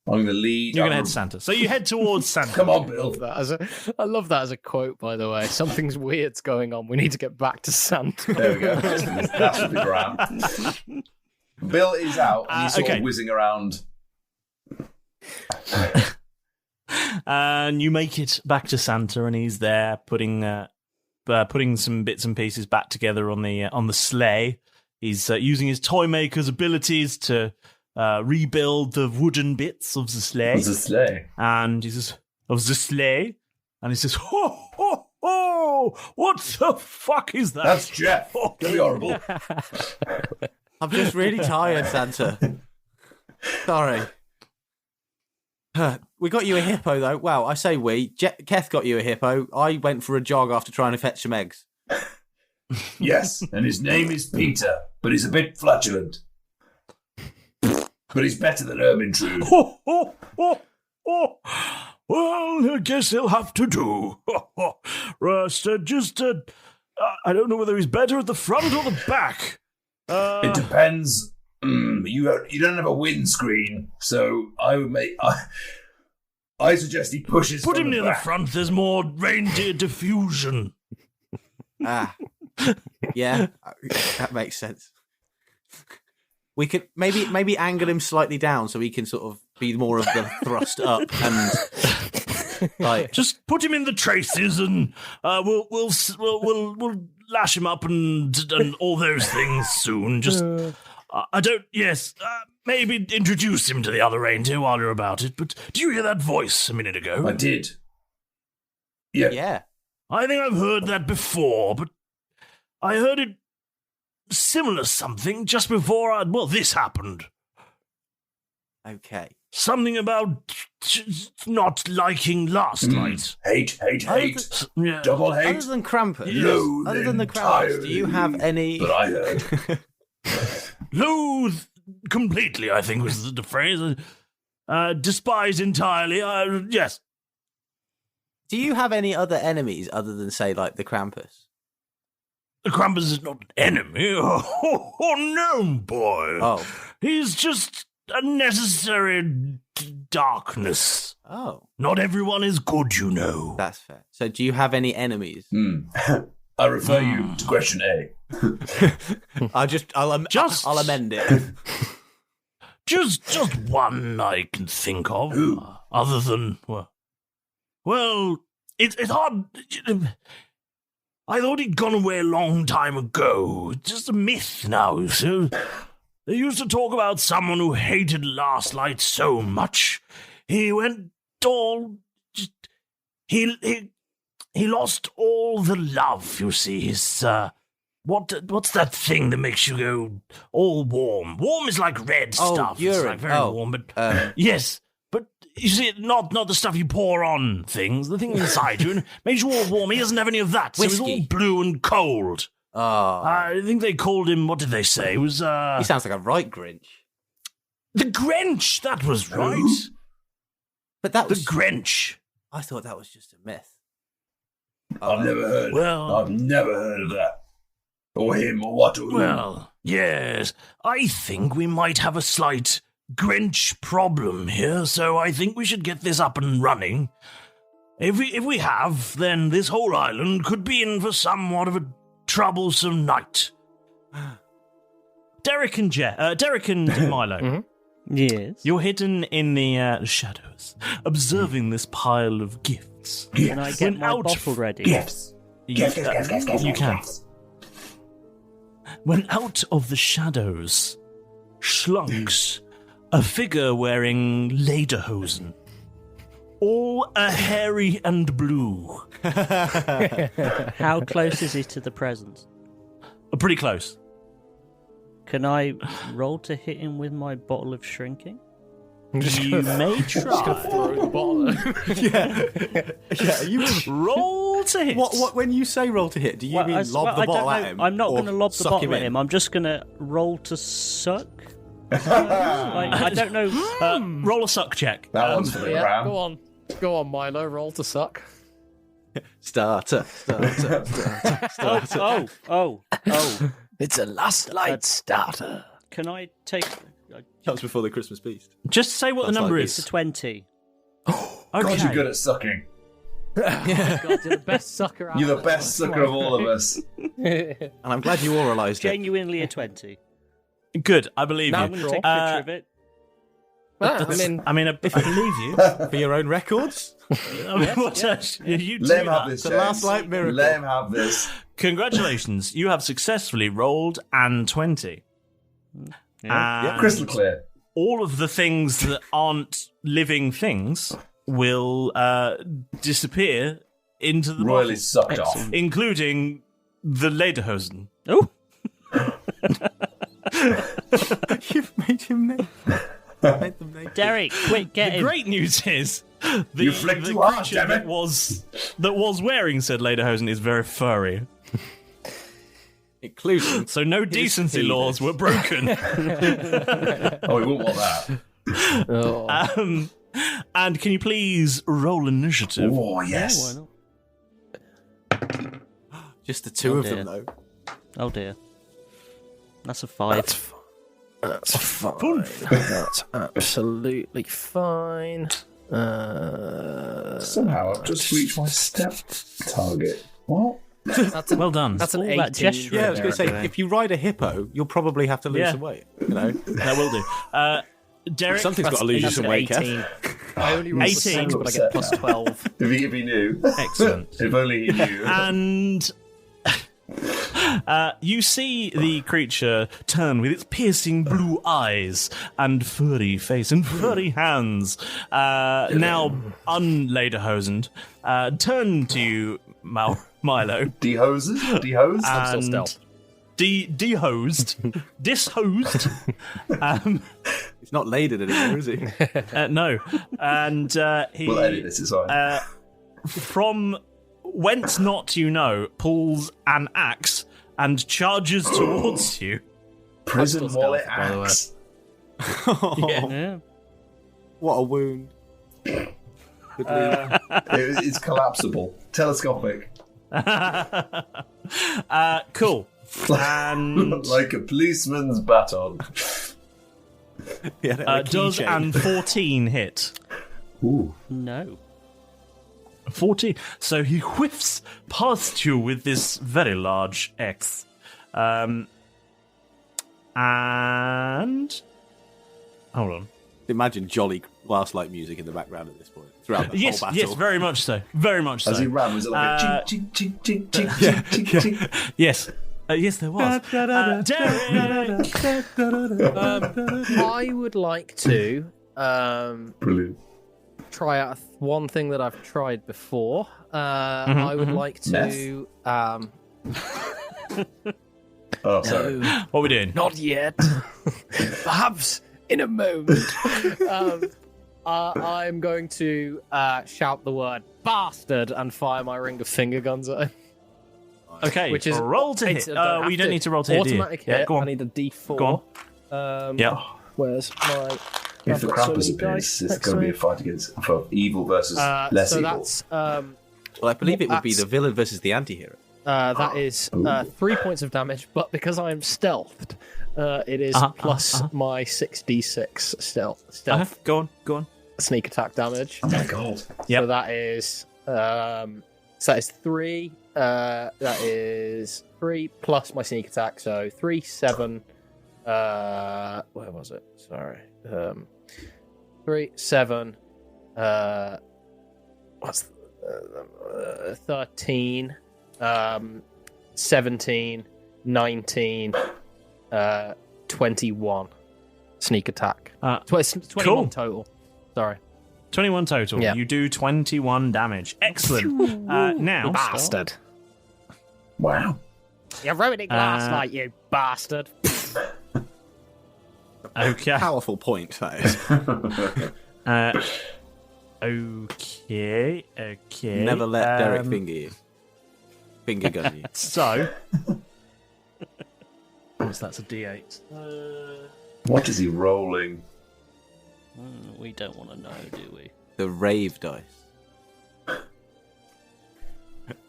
Speaker 7: I'm going to lead.
Speaker 5: You're going to head to Santa. So you head towards Santa.
Speaker 7: Come on, Bill.
Speaker 8: I love that as a quote, by the way. Something's weird's going on. We need to get back to Santa.
Speaker 7: There we go. That's the ground. Bill is out and he's sort of whizzing around.
Speaker 5: And you make it back to Santa, and he's there putting some bits and pieces back together on the sleigh. He's using his toy maker's abilities to rebuild the wooden bits of the sleigh.
Speaker 7: Of the sleigh.
Speaker 5: And he says, of the sleigh. And he says, ho, ho, ho, what the fuck is that?
Speaker 7: That's Jeff. Don't be horrible.
Speaker 6: I'm just really tired, Santa. Sorry. We got you a hippo, though. Well, I say we. Keth got you a hippo. I went for a jog after trying to fetch some eggs.
Speaker 4: Yes, and his name is Peter, but he's a bit flatulent. But he's better than Ermintrude.
Speaker 5: Well, I guess he'll have to do. I don't know whether he's better at the front or the back.
Speaker 4: It depends. You don't have a windscreen, so I suggest he pushes.
Speaker 5: Put him
Speaker 4: the
Speaker 5: near
Speaker 4: back.
Speaker 5: the front. There's more reindeer diffusion.
Speaker 6: Yeah, that makes sense. We could maybe angle him slightly down so he can sort of be more of the thrust up and like
Speaker 5: just put him in the traces and we'll lash him up and all those things soon. Just maybe introduce him to the other reindeer while you're about it. But do you hear that voice a minute ago?
Speaker 4: I did. Yeah.
Speaker 6: Yeah.
Speaker 5: I think I've heard that before, but I heard it similar something just before this happened.
Speaker 6: Okay.
Speaker 5: Something about not liking Lastlight.
Speaker 4: Hate.
Speaker 5: Yeah.
Speaker 4: Double hate.
Speaker 6: Other than Krampus,
Speaker 4: Loathe
Speaker 6: other than the Krampus, do you have any?
Speaker 4: But I heard.
Speaker 5: Loathe completely, I think was the phrase. Despise entirely. Yes.
Speaker 6: Do you have any other enemies other than, say, like the Krampus?
Speaker 5: The Krampus is not an enemy. Oh, no, boy.
Speaker 6: Oh.
Speaker 5: He's just a necessary darkness.
Speaker 6: Oh.
Speaker 5: Not everyone is good, you know.
Speaker 6: That's fair. So do you have any enemies?
Speaker 4: I refer you to question A.
Speaker 6: I'll amend it.
Speaker 5: Just one I can think of. Other than, well, it's hard. I thought he'd gone away a long time ago. It's just a myth now, so they used to talk about someone who hated Lastlight so much. He went all... He lost all the love, you see. His, what's that thing that makes you go all warm? Warm is like red stuff.
Speaker 6: Urine.
Speaker 5: It's like very warm, but... yes. But you see, not the stuff you pour on things, the thing inside you, and makes you all warm. He doesn't have any of that, so he's all blue and cold.
Speaker 6: Oh.
Speaker 5: I think they called him, what did they say? It was,
Speaker 6: He sounds like a right Grinch.
Speaker 5: The Grench, that was right.
Speaker 6: But that was...
Speaker 5: The Grench.
Speaker 6: I thought that was just a myth.
Speaker 4: I've never heard of that. Or him, or what.
Speaker 5: Well, yes. I think we might have a slight Grench problem here, so I think we should get this up and running. If we have, then this whole island could be in for somewhat of a troublesome night. Derek and Milo.
Speaker 9: Mm-hmm. Yes.
Speaker 5: You're hidden in the shadows, observing this pile of gifts.
Speaker 9: Can I get my bottle ready?
Speaker 4: Gifts.
Speaker 5: You can. When out of the shadows slunks a figure wearing lederhosen, all a hairy and blue.
Speaker 9: How close is he to the presents?
Speaker 5: Pretty close.
Speaker 9: Can I roll to hit him with my bottle of shrinking?
Speaker 5: You may try.
Speaker 8: Throw the bottle over.
Speaker 6: Yeah. You
Speaker 5: Roll to hit.
Speaker 6: what? When you say roll to hit, do you mean lob the bottle at him?
Speaker 9: I'm not going to lob the
Speaker 6: suck
Speaker 9: bottle at him. I'm just going to roll to suck. I don't know.
Speaker 5: Roll a suck check.
Speaker 7: That one's for the crown.
Speaker 8: Go on, Milo. Roll to suck.
Speaker 6: Starter.
Speaker 9: Oh.
Speaker 8: It's a Lastlight starter.
Speaker 9: Can I take...
Speaker 6: That was before the Christmas beast.
Speaker 5: Just say what the number
Speaker 9: It's a
Speaker 5: is.
Speaker 9: 20.
Speaker 5: Okay.
Speaker 7: God, you're good at sucking.
Speaker 8: God, you're the best sucker out
Speaker 7: You're the
Speaker 8: there.
Speaker 7: best sucker of all of us.
Speaker 6: And I'm glad you oralised it.
Speaker 9: Genuinely a 20.
Speaker 5: Good, I believe
Speaker 9: Now
Speaker 5: you.
Speaker 9: I'm going to take a picture of it.
Speaker 5: I mean, I believe you.
Speaker 6: For your own records?
Speaker 5: You do
Speaker 7: Let him have
Speaker 5: that.
Speaker 7: this,
Speaker 6: The
Speaker 7: James.
Speaker 6: last light miracle.
Speaker 7: Let him have this.
Speaker 5: Congratulations, you have successfully rolled an 20. And
Speaker 7: Crystal clear.
Speaker 5: all of the things that aren't living things will disappear into the
Speaker 7: Royally
Speaker 5: bottle,
Speaker 7: sucked off.
Speaker 5: including the lederhosen.
Speaker 9: Oh,
Speaker 6: You've made him naked. Made them naked.
Speaker 9: Derek, quick, get
Speaker 5: The
Speaker 9: him.
Speaker 5: great news is
Speaker 7: You flicked too hard,
Speaker 5: creature
Speaker 7: damn it.
Speaker 5: that was wearing said lederhosen is very furry.
Speaker 6: Including.
Speaker 5: So no decency
Speaker 6: penis.
Speaker 5: laws were broken.
Speaker 7: Oh, we won't want that.
Speaker 8: Oh.
Speaker 5: And can you please roll initiative?
Speaker 7: Oh, yes.
Speaker 9: Why not?
Speaker 6: Just the two of
Speaker 9: dear.
Speaker 6: them, though.
Speaker 9: Oh dear. That's a 5.
Speaker 8: That's fine. That's absolutely fine.
Speaker 7: Somehow I've just reached my step target. What?
Speaker 5: Well done.
Speaker 8: That's an
Speaker 9: All
Speaker 8: 18.
Speaker 9: that gesture.
Speaker 6: Yeah, I was going to say, if you ride a hippo, you'll probably have to lose
Speaker 5: Yeah.
Speaker 6: some weight. You know,
Speaker 5: That will do. Derek,
Speaker 6: something's got to lose you
Speaker 8: That's
Speaker 6: some
Speaker 8: an
Speaker 6: weight,
Speaker 8: 18.
Speaker 6: Kev.
Speaker 8: I only rolled
Speaker 5: 18.
Speaker 8: a 6, but I get plus 12.
Speaker 7: If he knew.
Speaker 5: excellent.
Speaker 7: If only he knew.
Speaker 5: And you see the creature turn with its piercing blue eyes and furry face and furry hands, now unlederhosened, turn to you, Milo,
Speaker 7: Dehoses? Dehose?
Speaker 8: I'm still
Speaker 5: and
Speaker 8: stealth.
Speaker 5: dehosed, dishosed.
Speaker 6: He's not laded anymore, is he?
Speaker 5: No, and he
Speaker 7: We'll edit this, it's fine.
Speaker 5: from whence not you know pulls an axe and charges towards you.
Speaker 7: Prison
Speaker 8: still
Speaker 7: wallet
Speaker 8: stealth, by the way.
Speaker 7: axe.
Speaker 9: Yeah.
Speaker 6: What a wound. Good wound.
Speaker 7: It's collapsible. Telescopic.
Speaker 5: Cool. And
Speaker 7: Like a policeman's baton.
Speaker 6: Yeah, a
Speaker 5: does
Speaker 6: keychain.
Speaker 5: an 14 hit?
Speaker 7: Ooh.
Speaker 9: No.
Speaker 5: 14. So he whiffs past you with this very large X. And hold on.
Speaker 6: Imagine jolly Lastlight music in the background at this point. Throughout the
Speaker 5: Yes,
Speaker 6: whole battle.
Speaker 5: yes, very much so. Very much so.
Speaker 7: As he ran, was it like a ching, ching, ching, ching, ching, ching, ching, ching?
Speaker 5: Yes. Yes, there was. Derek!
Speaker 8: I would like to
Speaker 7: Brilliant.
Speaker 8: try out one thing that I've tried before. I would like to.
Speaker 7: Oh, sorry.
Speaker 5: What are we doing?
Speaker 8: Not yet. Perhaps in a moment. I'm going to shout the word bastard and fire my ring of finger guns at him.
Speaker 5: Okay,
Speaker 8: Which is
Speaker 5: roll to hit.
Speaker 8: I don't
Speaker 5: We
Speaker 8: have
Speaker 5: don't need to roll to hit. do you?
Speaker 8: automatic hit.
Speaker 5: Yeah, go
Speaker 8: I
Speaker 5: on.
Speaker 8: need a D4.
Speaker 5: Go on. Yeah.
Speaker 8: Where's my?
Speaker 7: If
Speaker 8: I've
Speaker 7: the
Speaker 8: got so
Speaker 7: Krampus
Speaker 8: many
Speaker 7: appears,
Speaker 8: dice
Speaker 7: it's
Speaker 8: next
Speaker 7: going to
Speaker 8: to
Speaker 7: be a
Speaker 8: me.
Speaker 7: fight against for evil versus less
Speaker 8: so
Speaker 7: evil.
Speaker 8: that's
Speaker 6: Well, I believe it would be
Speaker 8: That's-
Speaker 6: the villain versus the anti-hero.
Speaker 8: that is 3 points of damage, but because I am stealthed, it is plus my 6d6 stealth
Speaker 5: Go on.
Speaker 8: sneak attack damage.
Speaker 7: Oh my god.
Speaker 5: Yep.
Speaker 8: So that is 3. That is 3 plus my sneak attack, so 3, 7. Where was it? Sorry. 3, 7. What's 13, 17, 19, 21 sneak attack. It's 21
Speaker 5: cool.
Speaker 8: total. Sorry.
Speaker 5: 21 total.
Speaker 8: Yeah.
Speaker 5: You do 21 damage. Excellent. Now,
Speaker 8: Bastard.
Speaker 7: Wow.
Speaker 8: You're ruining Lastlight, you bastard.
Speaker 5: Okay.
Speaker 6: Powerful point, that is.
Speaker 5: Okay.
Speaker 6: Never let Derek finger gun you.
Speaker 5: So, that's a D8.
Speaker 7: What is he rolling?
Speaker 9: We don't want to know, do we?
Speaker 6: The rave dice. I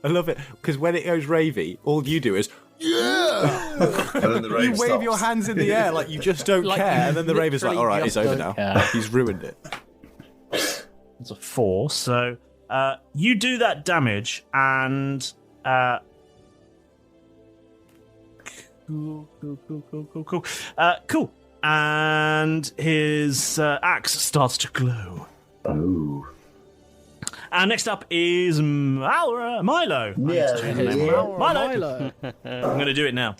Speaker 6: love it, because when it goes ravey, all you do is, yeah!
Speaker 7: And then the rave
Speaker 6: You wave
Speaker 7: stops.
Speaker 6: your hands in the air like you just don't
Speaker 8: Like
Speaker 6: care,
Speaker 8: you
Speaker 6: and then the rave is like,
Speaker 8: literally
Speaker 6: alright, it's
Speaker 8: just
Speaker 6: over
Speaker 8: don't
Speaker 6: now.
Speaker 8: care.
Speaker 6: He's ruined it.
Speaker 5: It's a 4. So, you do that damage, and cool. Cool. And his axe starts to glow.
Speaker 7: Oh.
Speaker 5: And next up is Milo.
Speaker 8: Milo.
Speaker 5: I'm going to do it now.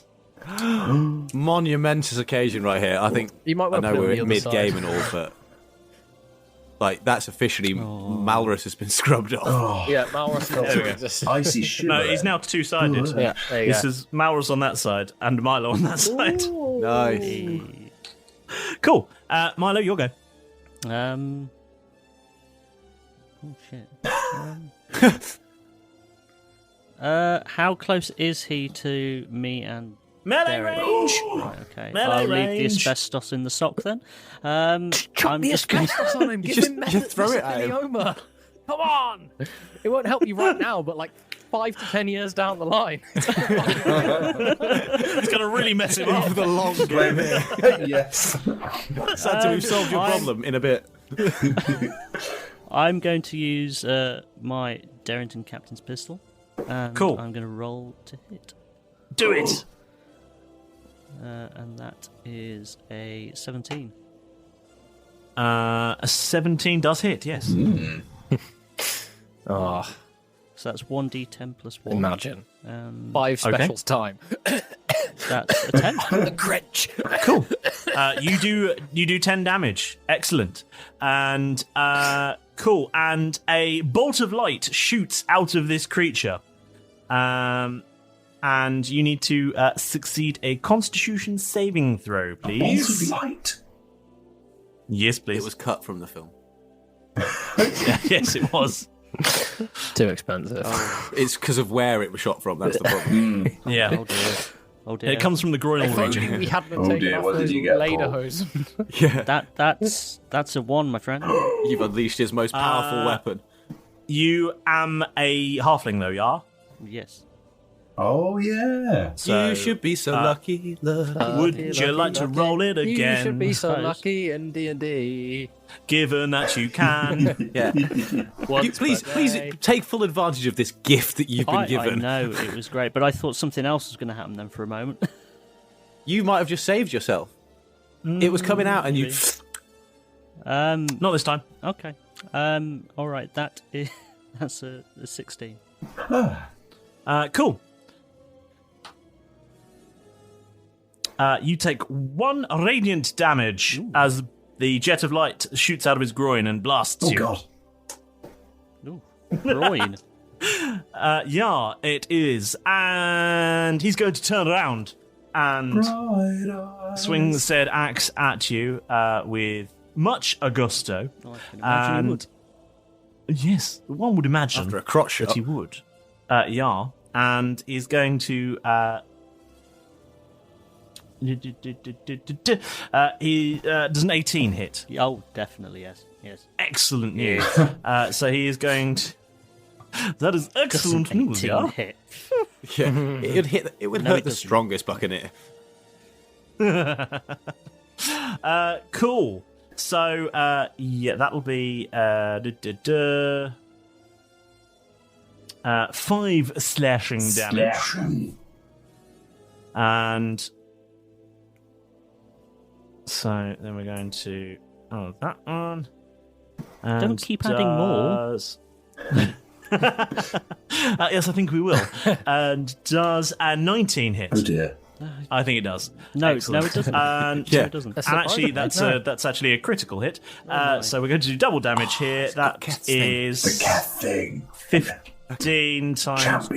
Speaker 6: Monumentous occasion right here. I think
Speaker 8: You might
Speaker 6: I
Speaker 8: want to
Speaker 6: know
Speaker 8: put it
Speaker 6: we're
Speaker 8: on the other
Speaker 6: mid-game
Speaker 8: side.
Speaker 6: and all, but like that's officially Malrus has been scrubbed off.
Speaker 8: Yeah, Malrus
Speaker 5: There we
Speaker 8: doesn't
Speaker 5: go.
Speaker 8: exist.
Speaker 7: Icy shiver.
Speaker 5: No, he's now two-sided.
Speaker 8: Yeah, there you
Speaker 5: This
Speaker 8: go.
Speaker 5: is Malrus on that side and Milo on that side.
Speaker 6: Nice.
Speaker 5: Cool. Milo, your go.
Speaker 9: Oh shit. How close is he to me and
Speaker 5: Melee
Speaker 9: Derek?
Speaker 5: range.
Speaker 9: Right, okay.
Speaker 5: Melee
Speaker 9: I'll leave
Speaker 5: range.
Speaker 9: the asbestos in the sock then. I'm
Speaker 8: The
Speaker 9: just gonna...
Speaker 8: asbestos on him. Give
Speaker 6: Just-
Speaker 8: him
Speaker 6: just throw it at him.
Speaker 8: mesothelioma. Come on. It won't help you right now, but like 5 to 10 years down the line.
Speaker 5: It's going to really mess him up.
Speaker 6: For the long game here.
Speaker 7: Yes.
Speaker 6: Santa, we've solved your problem in a bit.
Speaker 9: I'm going to use my Darrington Captain's pistol. And
Speaker 5: Cool.
Speaker 9: I'm going to roll to hit.
Speaker 5: Do it.
Speaker 9: And that is a 17.
Speaker 5: A 17 does hit, yes.
Speaker 8: Oh,
Speaker 9: So that's 1d10 plus 1.
Speaker 8: imagine. 5
Speaker 5: Okay.
Speaker 8: specials time.
Speaker 9: That's a 10.
Speaker 8: The Grench.
Speaker 5: Cool. You do 10 damage. Excellent. And cool. And a bolt of light shoots out of this creature. And you need to succeed a Constitution saving throw, please.
Speaker 7: Bolt of light.
Speaker 5: Yes, please.
Speaker 6: It was cut from the film.
Speaker 5: Yes, it was.
Speaker 8: Too expensive.
Speaker 6: It's because of where it was shot from. That's the problem.
Speaker 5: Yeah.
Speaker 9: Oh dear. Oh dear.
Speaker 5: It comes from the groinal
Speaker 8: If
Speaker 5: region.
Speaker 8: only we hadn't
Speaker 7: Oh
Speaker 8: taken
Speaker 7: dear,
Speaker 8: off
Speaker 7: what did
Speaker 8: those
Speaker 7: you get, Paul?
Speaker 8: lederhosen.
Speaker 6: Yeah,
Speaker 9: That's a 1, my friend.
Speaker 6: you've unleashed his most powerful weapon.
Speaker 5: You am a halfling, though, yeah?
Speaker 9: Yes.
Speaker 7: Oh yeah.
Speaker 5: So,
Speaker 6: you should be so lucky.
Speaker 5: Would you like to roll it
Speaker 8: You
Speaker 5: again?
Speaker 8: should be so
Speaker 9: suppose.
Speaker 8: lucky in D&D.
Speaker 5: Given that you can.
Speaker 6: Yeah.
Speaker 8: Once
Speaker 6: Please
Speaker 8: per day.
Speaker 6: take full advantage of this gift that you've been
Speaker 9: I
Speaker 6: given.
Speaker 9: know, it was great, but I thought something else was going to happen then for a moment.
Speaker 6: You might have just saved yourself. It was coming out and you.
Speaker 5: Not this time.
Speaker 9: Okay. All right, that's a 16.
Speaker 5: Cool. You take 1 radiant damage as the jet of light shoots out of his groin and blasts
Speaker 7: Oh
Speaker 5: you.
Speaker 7: god.
Speaker 9: Ooh, groin.
Speaker 5: Yeah, it is. And he's going to turn around and swing said axe at you with much gusto.
Speaker 9: I can imagine you would.
Speaker 5: Yes, one would imagine
Speaker 6: After a crotch
Speaker 5: that
Speaker 6: shot.
Speaker 5: he would. Yeah, and he's going to. He does an 18 hit.
Speaker 9: Oh, definitely, yes. Yes.
Speaker 5: Excellent news. So he is going to. That is excellent
Speaker 9: Doesn't
Speaker 5: news,
Speaker 9: 18
Speaker 5: yeah.
Speaker 9: hit.
Speaker 6: Yeah, it would
Speaker 9: No,
Speaker 6: hurt
Speaker 9: it
Speaker 6: the
Speaker 9: doesn't.
Speaker 6: strongest buccaneer.
Speaker 5: Cool. So yeah, that'll be 5 slashing damage, and so then we're going to that one. And
Speaker 9: Don't keep adding more.
Speaker 5: does- yes, I think we will. And does a 19 hit?
Speaker 7: Oh dear.
Speaker 5: I think it does.
Speaker 9: No,
Speaker 5: Excellent.
Speaker 9: no, it doesn't.
Speaker 5: And,
Speaker 6: Yeah.
Speaker 9: No, it doesn't.
Speaker 8: That's
Speaker 5: and
Speaker 8: not
Speaker 5: actually,
Speaker 8: right.
Speaker 5: that's actually a critical hit. So we're going to do double damage here. That
Speaker 6: Keth's thing.
Speaker 5: is
Speaker 7: The cat thing.
Speaker 5: 15 times.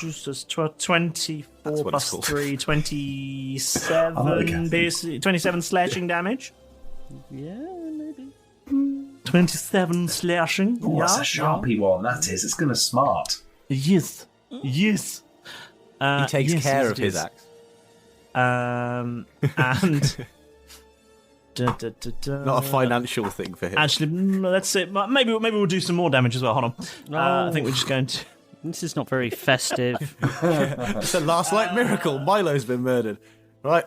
Speaker 5: Just 24 plus 3, 27. 27 slashing damage.
Speaker 9: Yeah, maybe.
Speaker 5: 27 slashing.
Speaker 7: Oh, that's a sharpie one. That is. It's going to smart.
Speaker 5: Yes. Yes.
Speaker 6: He takes care of his axe.
Speaker 5: And
Speaker 6: not a financial thing for him.
Speaker 5: Actually, let's see. Maybe we'll do some more damage as well. Hold on. I think we're just going to.
Speaker 9: This is not very festive.
Speaker 6: It's a Lastlight miracle. Milo's been murdered. Right,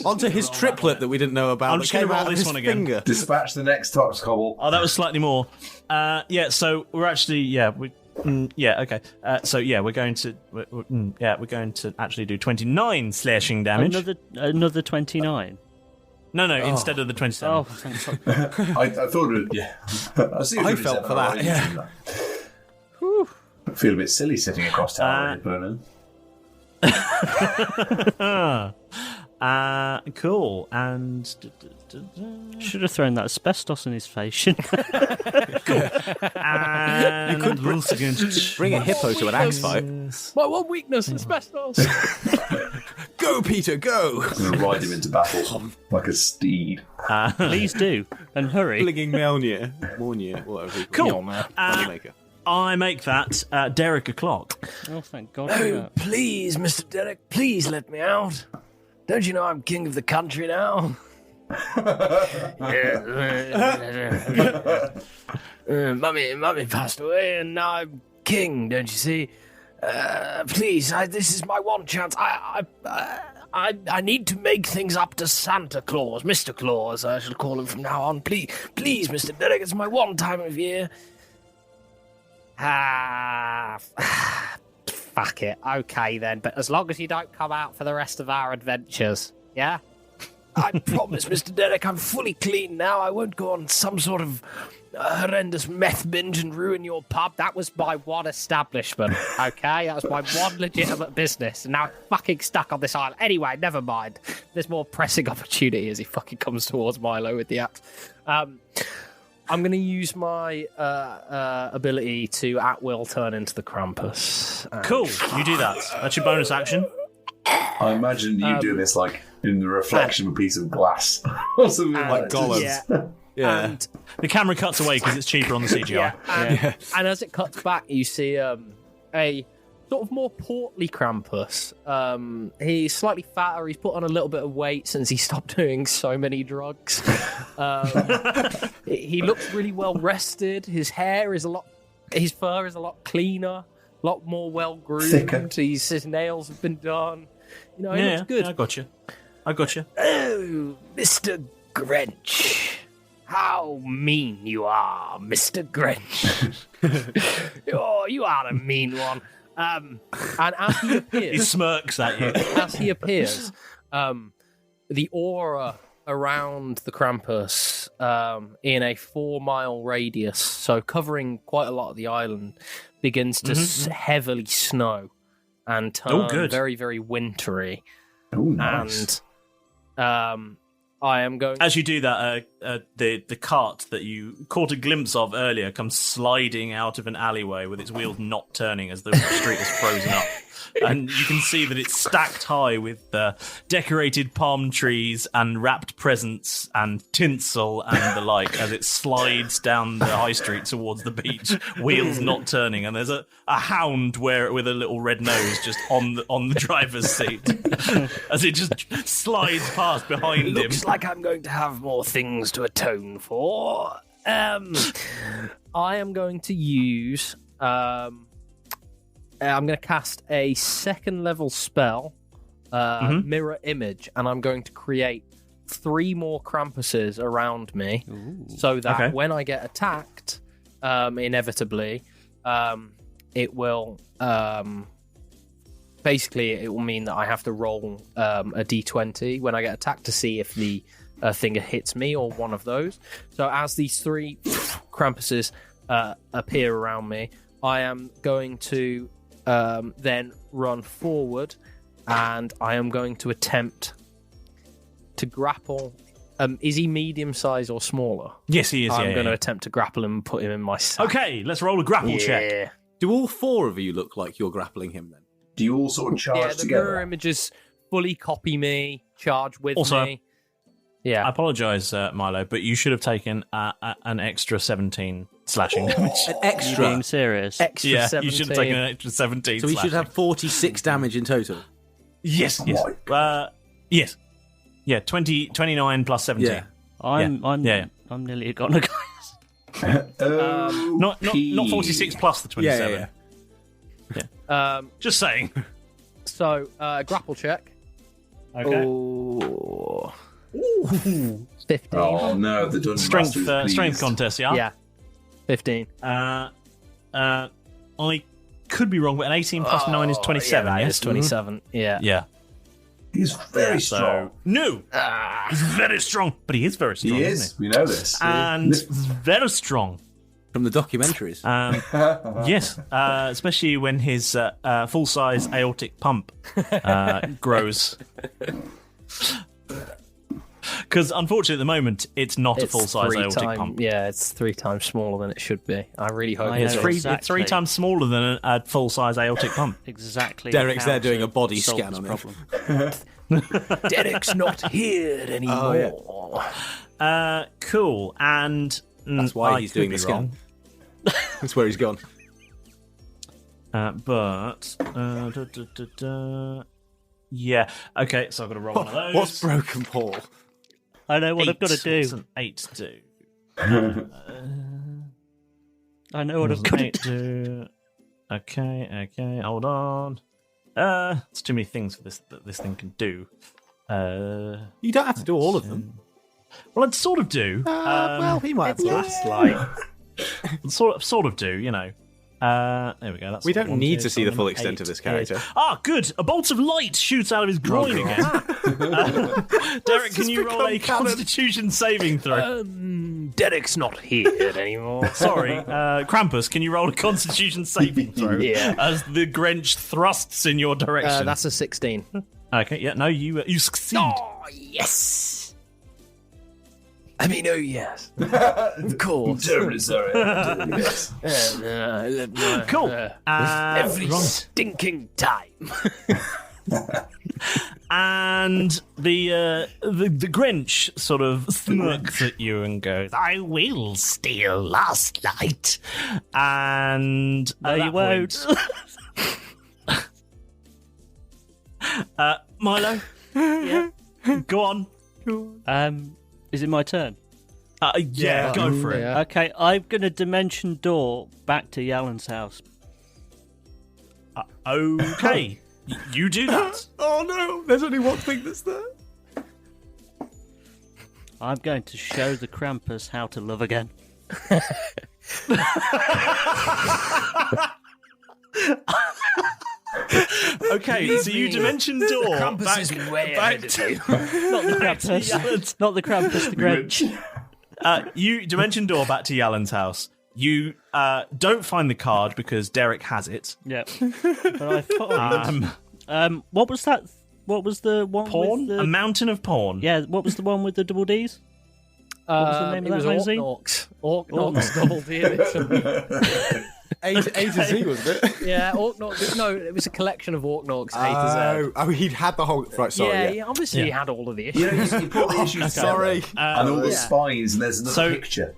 Speaker 6: onto his triplet that we didn't know about.
Speaker 5: I'm just going to roll this one again.
Speaker 6: Finger.
Speaker 7: Dispatch the next Tox Cobble.
Speaker 5: Oh, that was slightly more. So we're actually okay. We're going to actually do 29 slashing damage.
Speaker 9: Another 29.
Speaker 5: No, instead of the 27.
Speaker 9: Oh, thanks.
Speaker 7: I thought it would, I
Speaker 6: felt for that, yeah.
Speaker 7: I feel a bit silly sitting across town with burning.
Speaker 5: Cool. And
Speaker 9: should have thrown that asbestos in his face, shouldn't I?
Speaker 5: Cool. And
Speaker 6: you could bring a hippo to an axe fight.
Speaker 8: My one weakness, asbestos.
Speaker 6: Go, Peter, go!
Speaker 7: I'm going to ride him into battle like a steed.
Speaker 9: Please do, and hurry.
Speaker 6: Flinging Mjolnir, whatever.
Speaker 5: Cool. I make that Derek a clock.
Speaker 9: Oh, thank God.
Speaker 10: Oh, please, Mr. Derek, please let me out. Don't you know I'm king of the country now? Mummy passed away, and now I'm king. Don't you see? Please, this is my one chance. I need to make things up to Santa Claus, Mr. Claus. I shall call him from now on. Please, Mr. Derek, it's my one time of year.
Speaker 8: Fuck it. Okay then, but as long as you don't come out for the rest of our adventures, yeah?
Speaker 10: I promise, Mr. Derek, I'm fully clean now. I won't go on some sort of horrendous meth binge and ruin your pub.
Speaker 8: That was my one establishment, okay? That was my one legitimate business, and now I'm fucking stuck on this island. Anyway, never mind. There's more pressing opportunity as he fucking comes towards Milo with the axe. I'm going to use my ability to at will turn into the Krampus.
Speaker 5: Cool, you do that. That's your bonus action.
Speaker 7: I imagine you do this like in the reflection of a piece of glass or something like
Speaker 6: Gollum.
Speaker 5: Yeah. And the camera cuts away because it's cheaper on the CGI.
Speaker 8: And as it cuts back, you see a sort of more portly Krampus. He's slightly fatter. He's put on a little bit of weight since he stopped doing so many drugs. He looks really well rested. His fur is a lot cleaner, a lot more well groomed. His nails have been done. He looks good.
Speaker 5: Yeah, I got you.
Speaker 10: Oh, Mr. Grench. How mean you are, Mr. Grench. You are a mean one.
Speaker 8: And as he appears...
Speaker 5: He smirks at you.
Speaker 8: As he appears, the aura around the Krampus in a 4-mile radius, so covering quite a lot of the island, begins to heavily snow and turn very, very wintry.
Speaker 7: Oh, nice.
Speaker 8: And I am going...
Speaker 5: As you do that, the cart that you caught a glimpse of earlier comes sliding out of an alleyway with its wheels not turning as the street is frozen up. And you can see that it's stacked high with decorated palm trees and wrapped presents and tinsel and the like as it slides down the high street towards the beach, wheels not turning. And there's a hound with a little red nose just on the driver's seat as it just slides past behind him.
Speaker 10: Looks like I'm going to have more things to atone for.
Speaker 8: I am going to use... I'm going to cast a 2nd level spell, Mirror Image, and I'm going to create 3 more Krampuses around me.
Speaker 9: Ooh.
Speaker 8: So that when I get attacked, inevitably, it will... basically, it will mean that I have to roll a d20 when I get attacked to see if the thing hits me or one of those. So as these 3 Krampuses appear around me, I am going to then run forward, and I am going to attempt to grapple. Is he medium size or smaller?
Speaker 5: Yes, he is.
Speaker 8: I'm going to attempt to grapple him and put him in my sack.
Speaker 5: Okay, let's roll a grapple check.
Speaker 6: Do all four of you look like you're grappling him then?
Speaker 7: Do you all sort of charge
Speaker 10: the
Speaker 7: together?
Speaker 10: mirror images fully copy me, charge with
Speaker 5: Also,
Speaker 10: me. Yeah.
Speaker 5: I apologise, Milo, but you should have taken an extra 17 slashing damage.
Speaker 6: An
Speaker 9: You
Speaker 6: extra.
Speaker 9: being serious?
Speaker 10: Extra
Speaker 5: Yeah,
Speaker 10: 17.
Speaker 5: you should have taken an extra 17
Speaker 6: So we
Speaker 5: slashing.
Speaker 6: should have 46 damage in total.
Speaker 5: Yes, yes. Yes. Yeah, 29 plus 17.
Speaker 6: Yeah.
Speaker 9: I'm nearly gone, guys.
Speaker 5: Not 46 plus the 27.
Speaker 6: Yeah.
Speaker 5: Just saying.
Speaker 10: So, grapple check.
Speaker 5: Okay.
Speaker 10: Oh. 15.
Speaker 7: Oh no, the dungeon
Speaker 5: Strength
Speaker 7: master is
Speaker 5: strength
Speaker 7: pleased.
Speaker 5: contest, yeah?
Speaker 10: Yeah. 15.
Speaker 5: I could be wrong, but an 18 plus 9 is 27,
Speaker 10: Yeah,
Speaker 5: yes?
Speaker 10: it's 27. Yeah.
Speaker 5: Yeah.
Speaker 7: He's very strong.
Speaker 5: No! He's very strong, but he is very strong,
Speaker 7: He
Speaker 5: isn't
Speaker 7: is. We know this.
Speaker 5: And very strong.
Speaker 6: From the documentaries.
Speaker 5: Yes, especially when his full-size aortic pump grows. Because unfortunately, at the moment, it's not a full-size aortic pump.
Speaker 10: Yeah, it's 3 times smaller than it should be. I really hope
Speaker 9: I
Speaker 10: it's
Speaker 9: know.
Speaker 10: free.
Speaker 5: It's 3 times smaller than a full-size aortic pump.
Speaker 9: Exactly.
Speaker 6: Derek's
Speaker 9: how
Speaker 6: there doing
Speaker 9: to
Speaker 6: a body
Speaker 9: solve
Speaker 6: scan
Speaker 9: this
Speaker 6: on
Speaker 9: problem.
Speaker 10: Derek's not here anymore.
Speaker 5: Cool, and
Speaker 6: That's why
Speaker 5: I
Speaker 6: he's
Speaker 5: could
Speaker 6: doing
Speaker 5: be
Speaker 6: the scan.
Speaker 5: wrong.
Speaker 6: That's where he's gone.
Speaker 5: Yeah. Okay, so I've got to roll one of those.
Speaker 6: What's broken, Paul?
Speaker 9: I know what I've got to do.
Speaker 5: What's an 8 do?
Speaker 9: I know what I've got to
Speaker 5: Eight
Speaker 9: do.
Speaker 5: do. Okay, hold on. It's too many things for this that this thing can do.
Speaker 6: You don't have to do all of them.
Speaker 5: Well, I'd sort of do.
Speaker 6: Well, he might have to.
Speaker 5: Sort of do, you know. There we go. That's
Speaker 6: We don't
Speaker 5: 1,
Speaker 6: need
Speaker 5: 2,
Speaker 6: to see the
Speaker 5: 7,
Speaker 6: full extent of
Speaker 5: 8,
Speaker 6: this character.
Speaker 5: 8. Ah, good. A bolt of light shoots out of his groin again. Derek, can you roll a Constitution saving throw?
Speaker 10: Derek's not here anymore.
Speaker 5: Sorry, Krampus, can you roll a Constitution saving throw?
Speaker 10: Yeah.
Speaker 5: As the Grench thrusts in your direction.
Speaker 10: That's a 16.
Speaker 5: Okay, yeah, no, you succeed.
Speaker 10: Oh, yes. I mean, oh, yes. Of course.
Speaker 7: Terribly sorry. Yes.
Speaker 5: Cool.
Speaker 10: Every
Speaker 5: Right.
Speaker 10: stinking time.
Speaker 5: And the Grench sort of smirks at you and goes, "I will steal Lastlight." And
Speaker 9: No, you won't.
Speaker 5: Milo,
Speaker 9: Yeah.
Speaker 5: go on.
Speaker 9: Is it my turn?
Speaker 5: Yeah, go for it.
Speaker 10: Yeah.
Speaker 9: Okay, I'm gonna dimension door back to Yalen's house.
Speaker 5: Okay, you do that.
Speaker 6: Oh no, there's only one thing that's there.
Speaker 9: I'm going to show the Krampus how to love again.
Speaker 5: Okay, so you dimension door
Speaker 10: Krampus
Speaker 5: back,
Speaker 10: is way
Speaker 5: back
Speaker 10: ahead of
Speaker 5: to,
Speaker 10: you.
Speaker 9: Not the Krampus. Not the Krampus, the Grench.
Speaker 5: you dimension door back to Yalen's house. You don't find the card because Derek has it.
Speaker 9: Yep. But I thought. What was that? What was the one
Speaker 5: Porn?
Speaker 9: with
Speaker 5: A
Speaker 9: the...
Speaker 5: mountain of porn.
Speaker 9: Yeah, what was the one with the double Ds? What was the name of that magazine?
Speaker 10: Orknox Double D edition.
Speaker 6: A to Z, wasn't it?
Speaker 10: Yeah, Orknox. No, it was a collection of Orknox A to Z.
Speaker 6: Oh, he'd had the whole. Right, sorry.
Speaker 10: Yeah, obviously he had all of the issues.
Speaker 7: You know, you put the issues
Speaker 6: Sorry.
Speaker 7: together, and all the
Speaker 10: Yeah.
Speaker 7: spines, and there's another
Speaker 5: So-
Speaker 7: picture.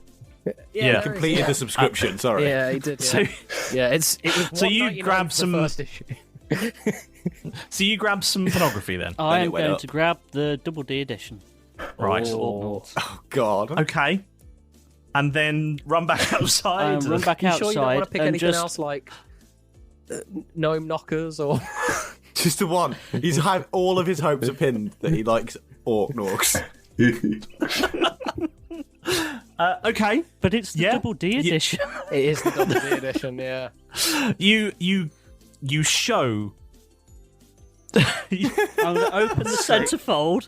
Speaker 5: Yeah.
Speaker 6: Completed the subscription. Sorry.
Speaker 10: Yeah, he did. Yeah,
Speaker 5: So,
Speaker 10: it was.
Speaker 5: So you
Speaker 10: $1.99
Speaker 5: grab
Speaker 10: for
Speaker 5: some-
Speaker 10: the first issue.
Speaker 5: so you grab some pornography then.
Speaker 9: I am
Speaker 6: went
Speaker 9: going
Speaker 6: up.
Speaker 9: to grab the double D edition.
Speaker 5: Right.
Speaker 9: Oh.
Speaker 6: Oh God.
Speaker 5: Okay. And then run back outside.
Speaker 9: Run back
Speaker 10: You
Speaker 9: outside
Speaker 10: sure you don't want to pick
Speaker 9: and
Speaker 10: anything
Speaker 9: just
Speaker 10: else like gnome knockers or?
Speaker 6: Just the one. He's had all of his hopes are pinned that he likes Orknox.
Speaker 5: Okay.
Speaker 9: But it's the
Speaker 5: Yeah.
Speaker 9: double D edition.
Speaker 10: It is the double D edition. Yeah.
Speaker 5: You show.
Speaker 9: I'm going to open the centerfold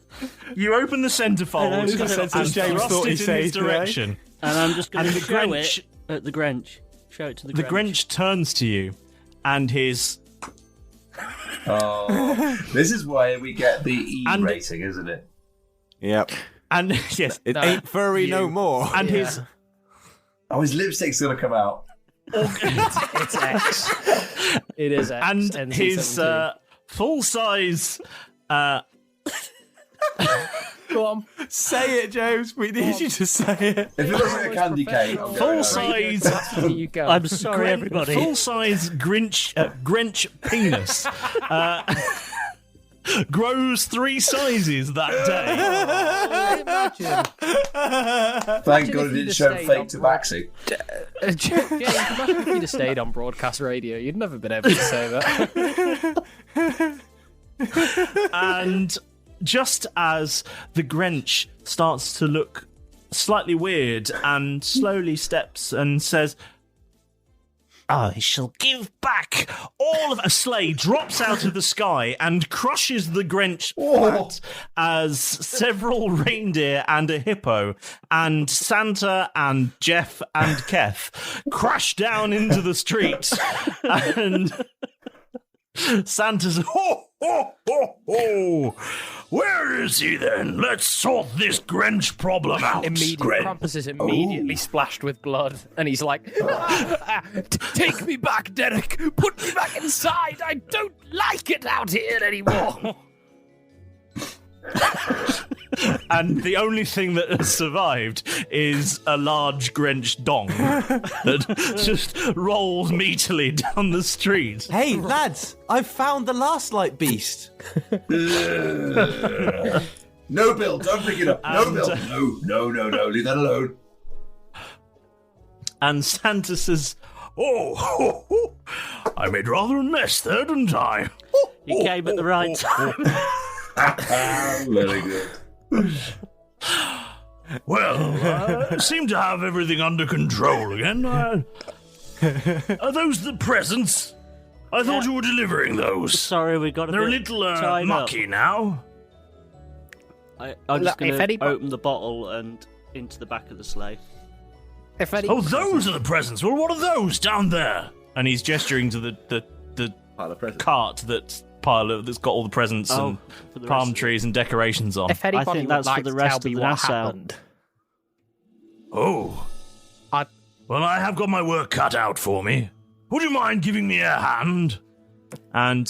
Speaker 5: You open the centerfold
Speaker 9: And I'm gonna-
Speaker 5: and
Speaker 6: James
Speaker 5: thrust
Speaker 6: thought he
Speaker 5: it in
Speaker 6: saved
Speaker 5: his
Speaker 6: the day.
Speaker 5: direction.
Speaker 9: and I'm just going
Speaker 5: And
Speaker 9: to
Speaker 5: the
Speaker 9: show
Speaker 5: Grench-
Speaker 9: it at the Grench. Show it to the
Speaker 5: The
Speaker 9: Grench.
Speaker 5: Grench turns to you, and his
Speaker 7: Oh, this is why we get the E
Speaker 5: And-
Speaker 7: rating, isn't it?
Speaker 6: Yep.
Speaker 5: and yes,
Speaker 6: It ain't furry no more.
Speaker 5: and his
Speaker 7: Oh, his lipstick's gonna come out.
Speaker 8: It's X. It is X.
Speaker 5: And
Speaker 8: NC-17.
Speaker 5: his full-size...
Speaker 8: Go on.
Speaker 6: Say it, James. We need you to say it.
Speaker 7: If it looks like a candy cane, I'm going,
Speaker 5: Full-size...
Speaker 8: You go.
Speaker 9: I'm sorry, everybody.
Speaker 5: Full-size Grench penis grows 3 sizes that day.
Speaker 8: Imagine.
Speaker 7: Thank God it didn't show fake tabaxi.
Speaker 8: Yeah, imagine if you'd have stayed on broadcast radio. You'd never been able to say that.
Speaker 5: And just as the Grench starts to look slightly weird and slowly steps and says, I shall give back all of... A sleigh drops out of the sky and crushes the Grench flat as several reindeer and a hippo and Santa and Jeff and Keth crash down into the street. And Santa says, ho, ho, ho, ho. Where is he then? Let's sort this Grench problem out.
Speaker 8: Krampus is immediately splashed with blood, and he's like, take me back, Derek. Put me back inside. I don't like it out here anymore.
Speaker 5: And the only thing that has survived is a large Grench dong that just rolls meatily down the street.
Speaker 6: Hey, lads, I've found the Lastlight beast.
Speaker 7: No, Bill, don't pick it up. No, Bill. No. Leave that alone.
Speaker 5: And Santa says, I made rather a mess there, didn't I?
Speaker 9: You came at the right time.
Speaker 7: Very good.
Speaker 5: Well, I seem to have everything under control again. Are those the presents? I thought you were delivering those.
Speaker 9: Sorry, we got a
Speaker 5: They're
Speaker 9: bit
Speaker 5: a little
Speaker 9: tied
Speaker 5: mucky
Speaker 9: up.
Speaker 5: now.
Speaker 9: I'm just going to
Speaker 8: anybody...
Speaker 9: open the bottle and into the back of the sleigh.
Speaker 5: Oh, those are the presents. Well, what are those down there? And he's gesturing to the
Speaker 7: Pile of presents.
Speaker 5: cart that's got all the presents and palm trees and decorations on.
Speaker 8: If anybody
Speaker 9: I think
Speaker 8: would
Speaker 9: that's
Speaker 8: like
Speaker 9: for the
Speaker 8: to
Speaker 9: rest
Speaker 8: tell
Speaker 9: of
Speaker 8: me
Speaker 9: the
Speaker 8: what
Speaker 9: Nassau.
Speaker 8: happened.
Speaker 5: Oh. Well, I have got my work cut out for me. Would you mind giving me a hand? And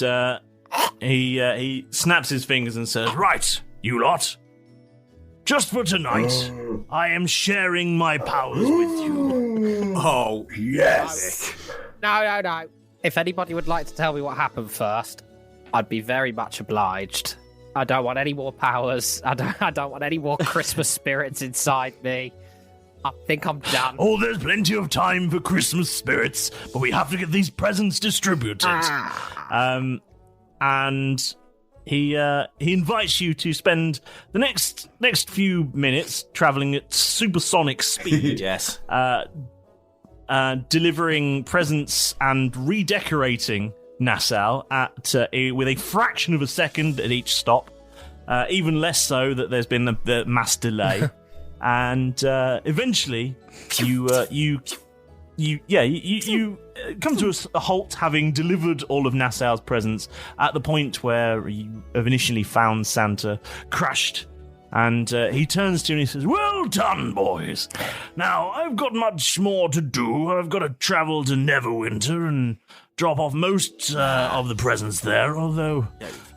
Speaker 5: he snaps his fingers and says, right, you lot. Just for tonight, I am sharing my powers with you.
Speaker 6: Oh,
Speaker 7: Yes.
Speaker 8: No. If anybody would like to tell me what happened first, I'd be very much obliged. I don't want any more powers. I don't want any more Christmas spirits inside me. I think I'm done.
Speaker 5: Oh, there's plenty of time for Christmas spirits, but we have to get these presents distributed. And he invites you to spend the next few minutes traveling at supersonic speed.
Speaker 6: yes.
Speaker 5: Delivering presents and redecorating Nassau with a fraction of a second at each stop. Even less so that there's been the mass delay. And eventually, you come to a halt, having delivered all of Nassau's presents at the point where you have initially found Santa crashed. And he turns to you and he says, well done, boys. Now, I've got much more to do. I've got to travel to Neverwinter and drop off most of the presents there, although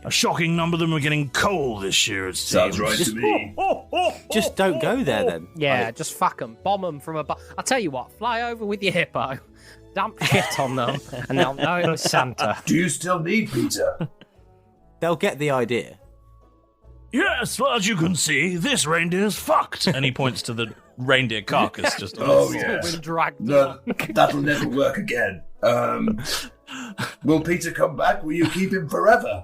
Speaker 5: a shocking number of them are getting coal this year, it seems.
Speaker 7: Sounds right to me.
Speaker 6: Just don't go there then.
Speaker 8: Yeah, just fuck them. Bomb them from above. I'll tell you what, fly over with your hippo, dump shit on them, and they'll know it was Santa.
Speaker 7: Do you still need Peter?
Speaker 6: They'll get the idea.
Speaker 5: Yes, well, as you can see, this reindeer's fucked. And he points to the reindeer carcass just
Speaker 7: Oh,
Speaker 8: Been
Speaker 7: yes.
Speaker 8: dragged
Speaker 7: No, that'll never work again. Will Peter come back? Will you keep him forever?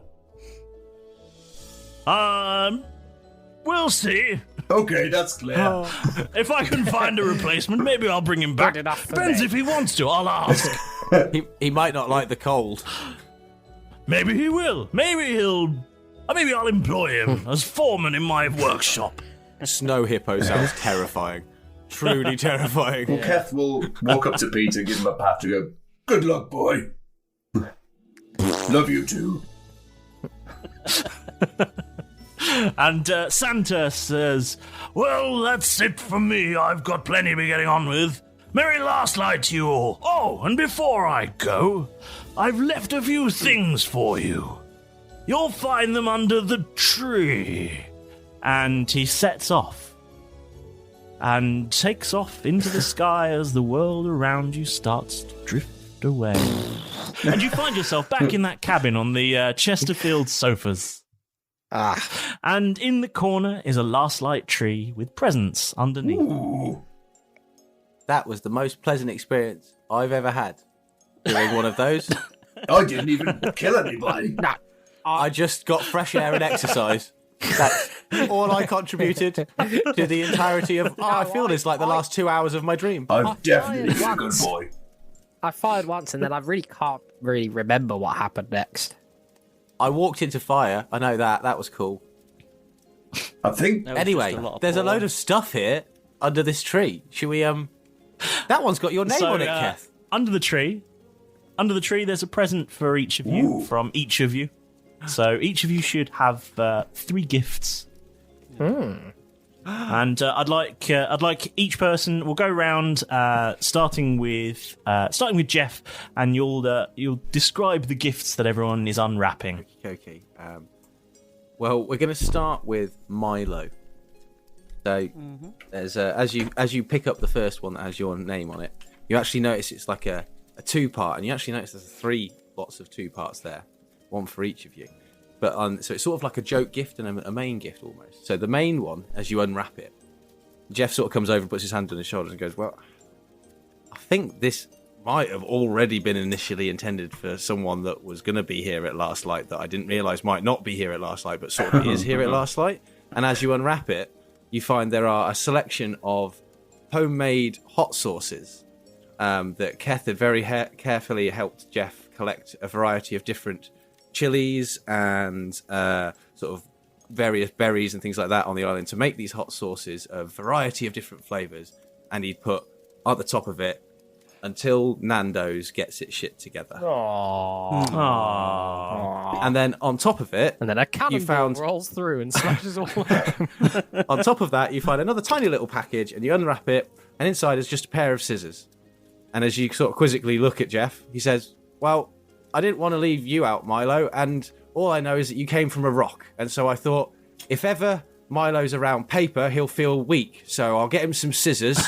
Speaker 5: We'll see.
Speaker 7: Okay, that's clear.
Speaker 5: If I can find a replacement, maybe I'll bring him back.
Speaker 8: Good enough for
Speaker 5: Depends
Speaker 8: me.
Speaker 5: if he wants to, I'll ask.
Speaker 6: He might not like the cold.
Speaker 5: Maybe he will. Maybe I'll employ him as foreman in my workshop.
Speaker 6: Snow hippo sounds terrifying. Truly terrifying.
Speaker 7: Well, Keth will walk up to Peter, give him a pat to go, good luck, boy. Love you too.
Speaker 5: And Santa says, well, that's it for me. I've got plenty to be getting on with. Merry Lastlight to you all. Oh,
Speaker 11: Oh, and before I go, I've left a few things for you. You'll find them under the tree.
Speaker 5: And he sets off and takes off into the sky as the world around you starts to drift away. And you find yourself back in that cabin on the Chesterfield sofas. And in the corner is a Lastlight tree with presents underneath.
Speaker 6: Ooh. That was the most pleasant experience I've ever had doing one of those.
Speaker 7: I didn't even kill anybody.
Speaker 6: No. I just got fresh air and exercise. That's all I contributed to the entirety of... I feel this like the last 2 hours of my dream.
Speaker 7: I'm definitely a good boy.
Speaker 8: I fired once and then I really can't really remember what happened next.
Speaker 6: I walked into fire. I know that. That was cool.
Speaker 7: I think...
Speaker 6: Anyway, there's a load of stuff here under this tree. Should we... That one's got your name on it, Keth.
Speaker 5: Under the tree, there's a present for each of you, from each of you. So each of you should have 3 gifts. And I'd like each person. We'll go round, starting with Jeff, and you'll describe the gifts that everyone is unwrapping.
Speaker 6: Okay. Well, we're going to start with Milo. So there's as you pick up the first one that has your name on it, you actually notice it's like a 2-part, and you actually notice there's 3 lots of 2 parts there, one for each of you. But so it's sort of like a joke gift and a main gift almost. So the main one, as you unwrap it, Jeff sort of comes over and puts his hand on his shoulders and goes, "Well, I think this might have already been initially intended for someone that was going to be here at Lastlight that I didn't realise might not be here at Lastlight, but sort of is here at Lastlight." And as you unwrap it, you find there are a selection of homemade hot sauces that Keth had very carefully helped Jeff collect a variety of different chilies and sort of various berries and things like that on the island to make these hot sauces, a variety of different flavours. And he'd put at the top of it, "Until Nando's gets its shit together."
Speaker 8: Aww.
Speaker 6: And then on top of it,
Speaker 8: and then a cannonball rolls through and smashes all over.
Speaker 6: On top of that, you find another tiny little package, and you unwrap it, and inside is just a pair of scissors. And as you sort of quizzically look at Jeff, he says, "Well, I didn't want to leave you out, Milo, and all I know is that you came from a rock, and so I thought, if ever Milo's around paper, he'll feel weak, so I'll get him some scissors,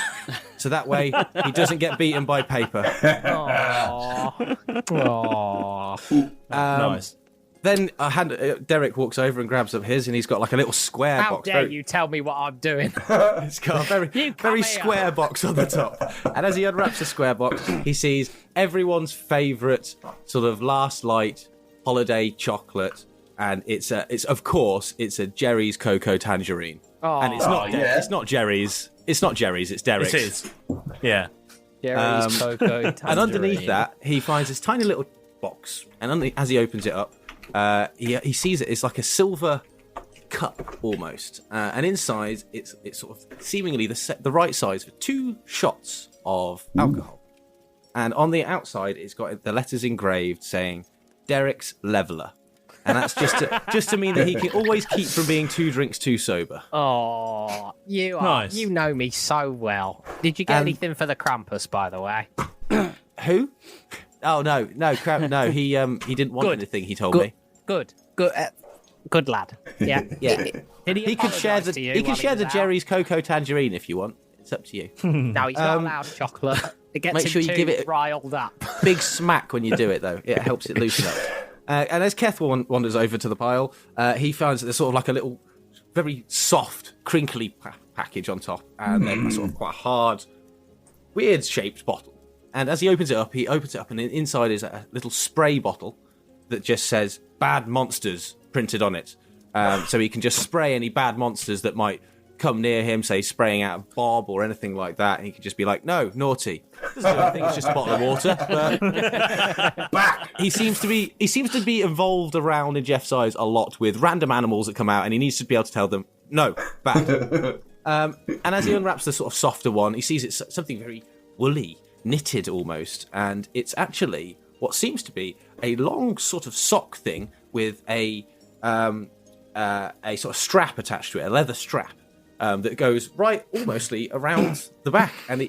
Speaker 6: so that way he doesn't get beaten by paper."
Speaker 8: Aww.
Speaker 5: Nice.
Speaker 6: Then Derek walks over and grabs up his, and he's got like a little square box.
Speaker 8: How dare you tell me what I'm doing?
Speaker 6: It's got a very square box on the top. And as he unwraps the square box, he sees everyone's favourite sort of Lastlight holiday chocolate, and it's a Jerry's Cocoa Tangerine.
Speaker 8: Oh,
Speaker 6: and it's not Jerry's. It's not Jerry's. It's Derek's.
Speaker 5: It is. Yeah.
Speaker 8: Jerry's Cocoa Tangerine.
Speaker 6: And underneath that, he finds this tiny little box, and as he opens it up, he sees it's like a silver cup almost, and inside it's sort of seemingly the right size for 2 shots of alcohol. And on the outside, it's got the letters engraved saying "Derek's Leveler," and that's just to mean that he can always keep from being 2 drinks too sober.
Speaker 8: Oh, you know me so well. Did you get anything for the Krampus, by the way?
Speaker 6: Who? Oh no, he didn't want anything. He told me.
Speaker 8: Good lad. Yeah.
Speaker 6: He could share the Jerry's Cocoa Tangerine if you want. It's up to you.
Speaker 8: No, he's not allowed chocolate. It gets
Speaker 6: make sure you give it
Speaker 8: riled up.
Speaker 6: Big smack when you do it, though. It helps it loosen up. And as Keth wanders over to the pile, he finds that there's sort of like a little, very soft, crinkly package on top, and then a sort of quite hard, weird-shaped bottle. And as he opens it up, and inside is a little spray bottle that just says "Bad Monsters" printed on it. So he can just spray any bad monsters that might come near him, say spraying out a bob or anything like that, and he could just be like, "No, naughty." Doesn't do anything, it's just a bottle of water. But back. He seems to be involved around in Jeff's eyes a lot with random animals that come out, and he needs to be able to tell them, "No, back." And as he unwraps the sort of softer one, he sees it's something very woolly, knitted almost, and it's actually what seems to be a long sort of sock thing with a sort of strap attached to it, a leather strap that goes right almostly around the back. And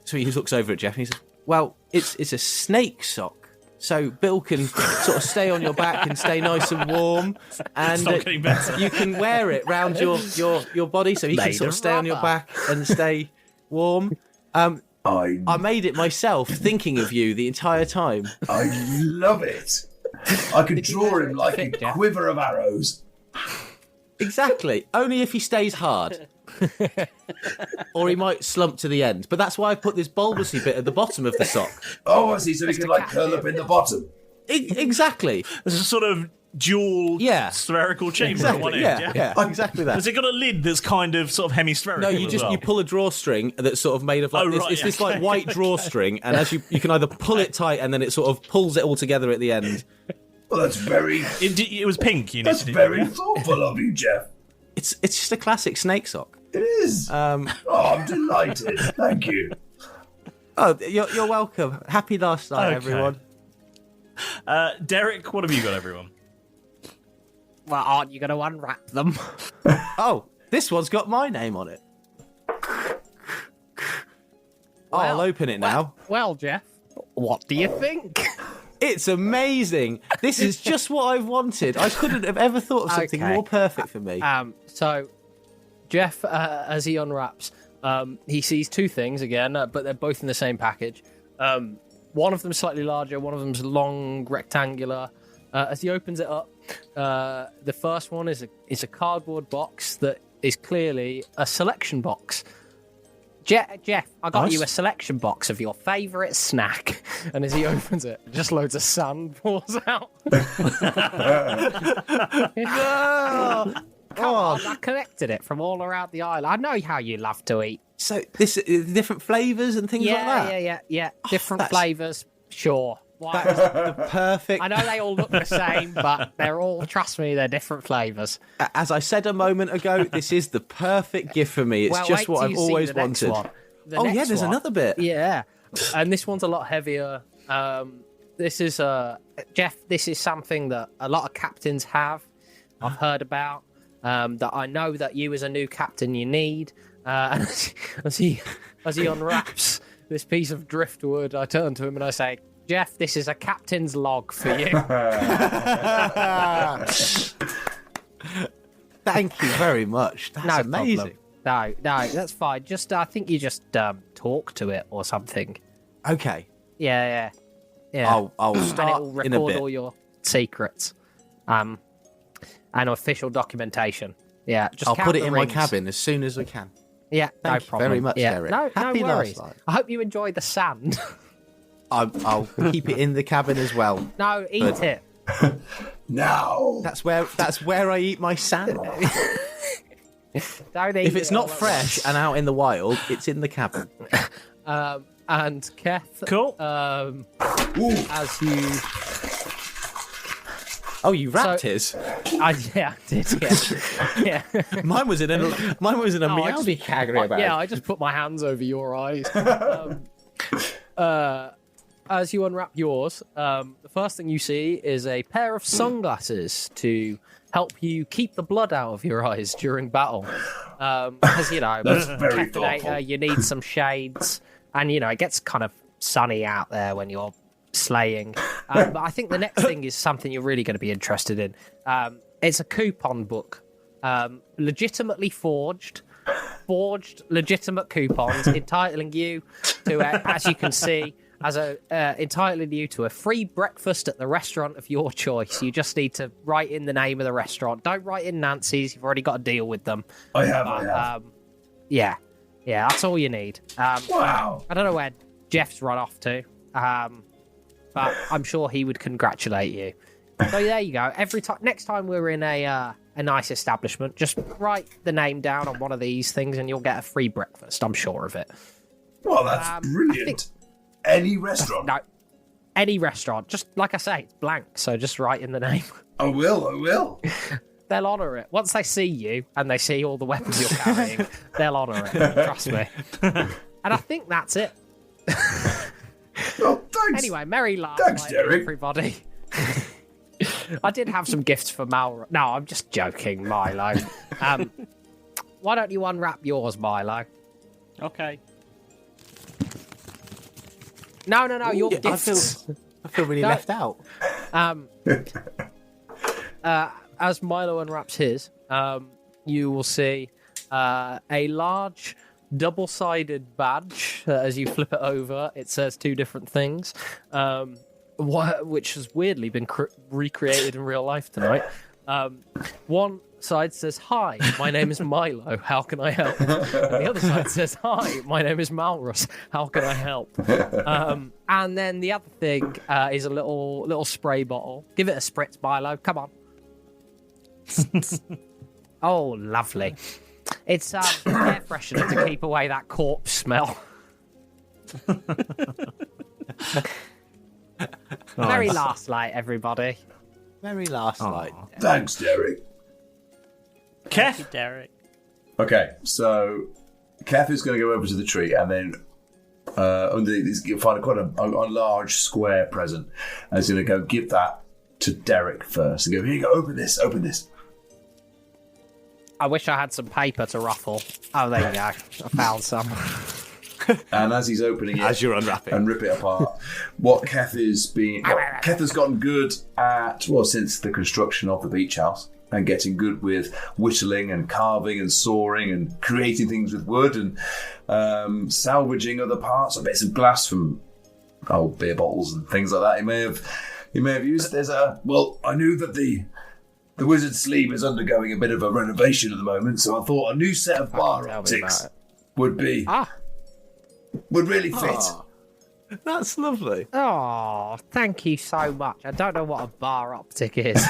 Speaker 6: so he looks over at Jeff and he says, Well, it's a snake sock. So Bill can sort of stay on your back and stay nice and warm, and you can wear it round your body, so he can sort of stay on your back and stay warm. I made it myself, thinking of you the entire time.
Speaker 7: I love it. I could draw him like a quiver of arrows.
Speaker 6: Exactly. Only if he stays hard. Or he might slump to the end. But that's why I put this bulbousy bit at the bottom of the sock.
Speaker 7: Oh, I see. So he can like curl up in the bottom.
Speaker 6: Exactly.
Speaker 5: There's a sort of dual spherical chamber at one end.
Speaker 6: Yeah, exactly that.
Speaker 5: Has it got a lid that's kind of sort of hemispherical?
Speaker 6: No, you pull a drawstring that's sort of made of like this like white drawstring, and as you can either pull it tight and then it sort of pulls it all together at the end.
Speaker 7: Well, that's very.
Speaker 5: It was pink.
Speaker 7: That's very thoughtful of you, Jeff.
Speaker 6: It's just a classic snake sock.
Speaker 7: It is. I'm delighted. Thank you.
Speaker 6: Oh, you're welcome. Happy last night, everyone.
Speaker 5: Derek, what have you got, everyone?
Speaker 8: Well, aren't you going to unwrap them?
Speaker 6: Oh, this one's got my name on it. I'll open it now.
Speaker 8: Well, Jeff, what do you think?
Speaker 6: It's amazing. This is just what I've wanted. I couldn't have ever thought of something more perfect for me.
Speaker 8: So, Jeff, as he unwraps, he sees two things again, but they're both in the same package. One of them slightly larger, one of them's long, rectangular. As he opens it up, the first one is a cardboard box that is clearly a selection box. Jeff, I got you a selection box of your favourite snack. And as he opens it, just loads of sand pours out. Come on, I collected it from all around the island. I know how you love to eat.
Speaker 6: So, this different flavours and things like that?
Speaker 8: Yeah. Different flavours, sure.
Speaker 6: That is the perfect...
Speaker 8: I know they all look the same, but they're all, trust me, they're different flavours.
Speaker 6: As I said a moment ago, this is the perfect gift for me. It's just what I've always wanted. There's another bit.
Speaker 8: Yeah. And this one's a lot heavier. This is, Jeff, this is something that a lot of captains have. I've heard about. That I know that you as a new captain you need. And as he unwraps this piece of driftwood, I turn to him and I say, Jeff, this is a captain's log for you.
Speaker 6: Thank you very much. That's amazing.
Speaker 8: No, that's fine. I think you just talk to it or something.
Speaker 6: Okay.
Speaker 8: Yeah.
Speaker 6: I'll start
Speaker 8: and it'll
Speaker 6: in a
Speaker 8: record
Speaker 6: bit.
Speaker 8: all your secrets. And official documentation. Yeah,
Speaker 6: I'll put it in my cabin as soon as I can.
Speaker 8: Yeah,
Speaker 6: Thank you
Speaker 8: problem.
Speaker 6: very much, Derek.
Speaker 8: No worries.
Speaker 6: last night.
Speaker 8: I hope you enjoy the sand.
Speaker 6: I'll keep it in the cabin as well.
Speaker 8: No, eat it.
Speaker 7: No.
Speaker 6: That's where I eat my sand.
Speaker 8: Don't eat
Speaker 6: If it's not fresh and out in the wild, it's in the cabin.
Speaker 8: And Keth,
Speaker 5: cool.
Speaker 8: As you.
Speaker 6: Oh, you wrapped his?
Speaker 8: I did. Yeah.
Speaker 6: Mine was in a Meowsy category bag.
Speaker 8: Yeah, I just put my hands over your eyes. As you unwrap yours, the first thing you see is a pair of sunglasses to help you keep the blood out of your eyes during battle. Because,
Speaker 7: That's very thoughtful.
Speaker 8: you need some shades, and, it gets kind of sunny out there when you're slaying. But I think the next thing is something you're really going to be interested in. It's a coupon book, legitimately forged legitimate coupons entitling you to, as you can see, entitling you to a free breakfast at the restaurant of your choice. You just need to write in the name of the restaurant. Don't write in Nancy's. You've already got a deal with them.
Speaker 7: I have.
Speaker 8: Yeah, that's all you need.
Speaker 7: Wow.
Speaker 8: I don't know where Jeff's run off to, but I'm sure he would congratulate you. So there you go. Next time we're in a nice establishment, just write the name down on one of these things and you'll get a free breakfast. I'm sure of it.
Speaker 7: Well, that's brilliant. Any restaurant?
Speaker 8: No, any restaurant. Just like I say, it's blank, so just write in the name.
Speaker 7: I will.
Speaker 8: They'll honour it. Once they see you and they see all the weapons you're carrying, they'll honour it. Trust me. And I think that's it.
Speaker 7: Oh, thanks.
Speaker 8: Anyway, merry last
Speaker 7: Thanks,
Speaker 8: night,
Speaker 7: Derek.
Speaker 8: everybody. I did have some gifts for Mal. No, I'm just joking, Milo. Why don't you unwrap yours, Milo?
Speaker 9: Okay.
Speaker 8: No, your
Speaker 6: Yeah,
Speaker 8: gifts.
Speaker 6: I feel really left out.
Speaker 8: As Milo unwraps his, you will see a large double-sided badge. As you flip it over, it says two different things, which has weirdly been recreated in real life tonight. One side says, "Hi, my name is Milo. How can I help?" And the other side says, "Hi, my name is Malrus. How can I help?" And then the other thing is a little spray bottle. Give it a spritz, Milo. Come on. Oh, lovely. It's air freshener to keep away that corpse smell. Very last light, everybody.
Speaker 6: Very last light.
Speaker 7: Thanks, Derek.
Speaker 5: Keth?
Speaker 9: Thank you, Derek.
Speaker 7: Okay, so Keth is going to go over to the tree and then underneath this, you'll find quite a large square present. And he's going to go give that to Derek first. And go, here you go, open this.
Speaker 8: I wish I had some paper to ruffle. Oh, there you go. I found some.
Speaker 7: And as he's opening it,
Speaker 6: As you're unwrapping.
Speaker 7: and rip it apart, what Keth is being, Keth has gotten good at, well, since the construction of the beach house, and getting good with whittling and carving and sawing and creating things with wood and salvaging other parts or bits of glass from old beer bottles and things like that. He may have used. I knew that the wizard's sleeve is undergoing a bit of a renovation at the moment, so I thought a new set of bar optics would really fit.
Speaker 6: Oh, that's lovely.
Speaker 8: Oh, thank you so much. I don't know what a bar optic is.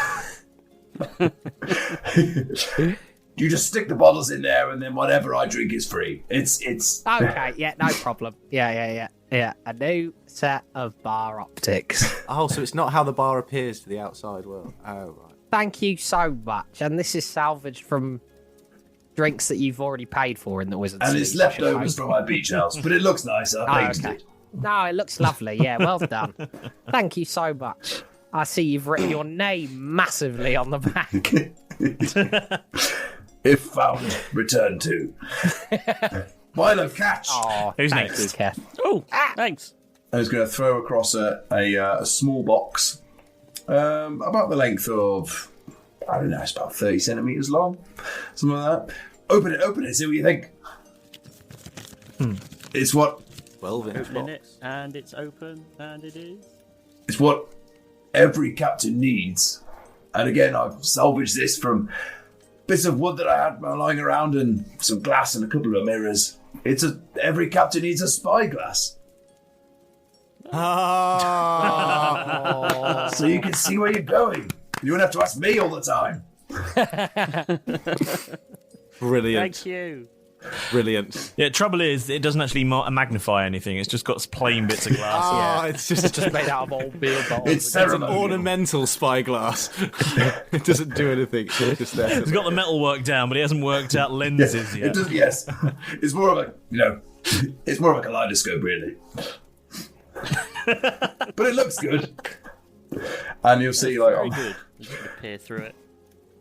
Speaker 7: You just stick the bottles in there, and then whatever I drink is free. It's
Speaker 8: Okay, yeah, no problem. Yeah. A new set of bar optics.
Speaker 6: Oh, so it's not how the bar appears to the outside world. Oh, right.
Speaker 8: Thank you so much. And this is salvaged from drinks that you've already paid for in the Wizard's
Speaker 7: and it's
Speaker 8: Sleeve, I should
Speaker 7: leftovers
Speaker 8: hope.
Speaker 7: from my beach house, but it looks nice. I painted it.
Speaker 8: No, it looks lovely. Yeah, well done. Thank you so much. I see you've written your name massively on the back.
Speaker 7: If found, return to. Milo, catch.
Speaker 8: Oh,
Speaker 5: Who's
Speaker 8: thank
Speaker 5: next?
Speaker 8: you, Keth.
Speaker 9: Oh, thanks.
Speaker 7: I was going to throw across a small box, about the length of, I don't know, it's about 30 centimetres long, something like that. Open it, see what you think. It's what
Speaker 6: 12-inch
Speaker 9: Opening
Speaker 6: box.
Speaker 9: it, and it's open, and it is.
Speaker 7: It's what every captain needs. And again, I've salvaged this from bits of wood that I had lying around and some glass and a couple of mirrors. Every captain needs a spyglass. So you can see where you're going. You don't have to ask me all the time.
Speaker 6: Brilliant.
Speaker 9: Thank you.
Speaker 6: Brilliant.
Speaker 5: Yeah, trouble is, it doesn't actually magnify anything. It's just got plain bits of glass.
Speaker 6: Oh, it's just
Speaker 8: Made out of old beer bottles.
Speaker 7: It's
Speaker 6: an
Speaker 7: ceremonial.
Speaker 6: ornamental spyglass. It doesn't do anything. It's just there.
Speaker 5: He's got the metal work down, but he hasn't worked out lenses yet.
Speaker 7: It does, yes. It's more of it's more of a kaleidoscope, really. But it looks good. And you'll see,
Speaker 9: Very good. I'm just going to peer through it.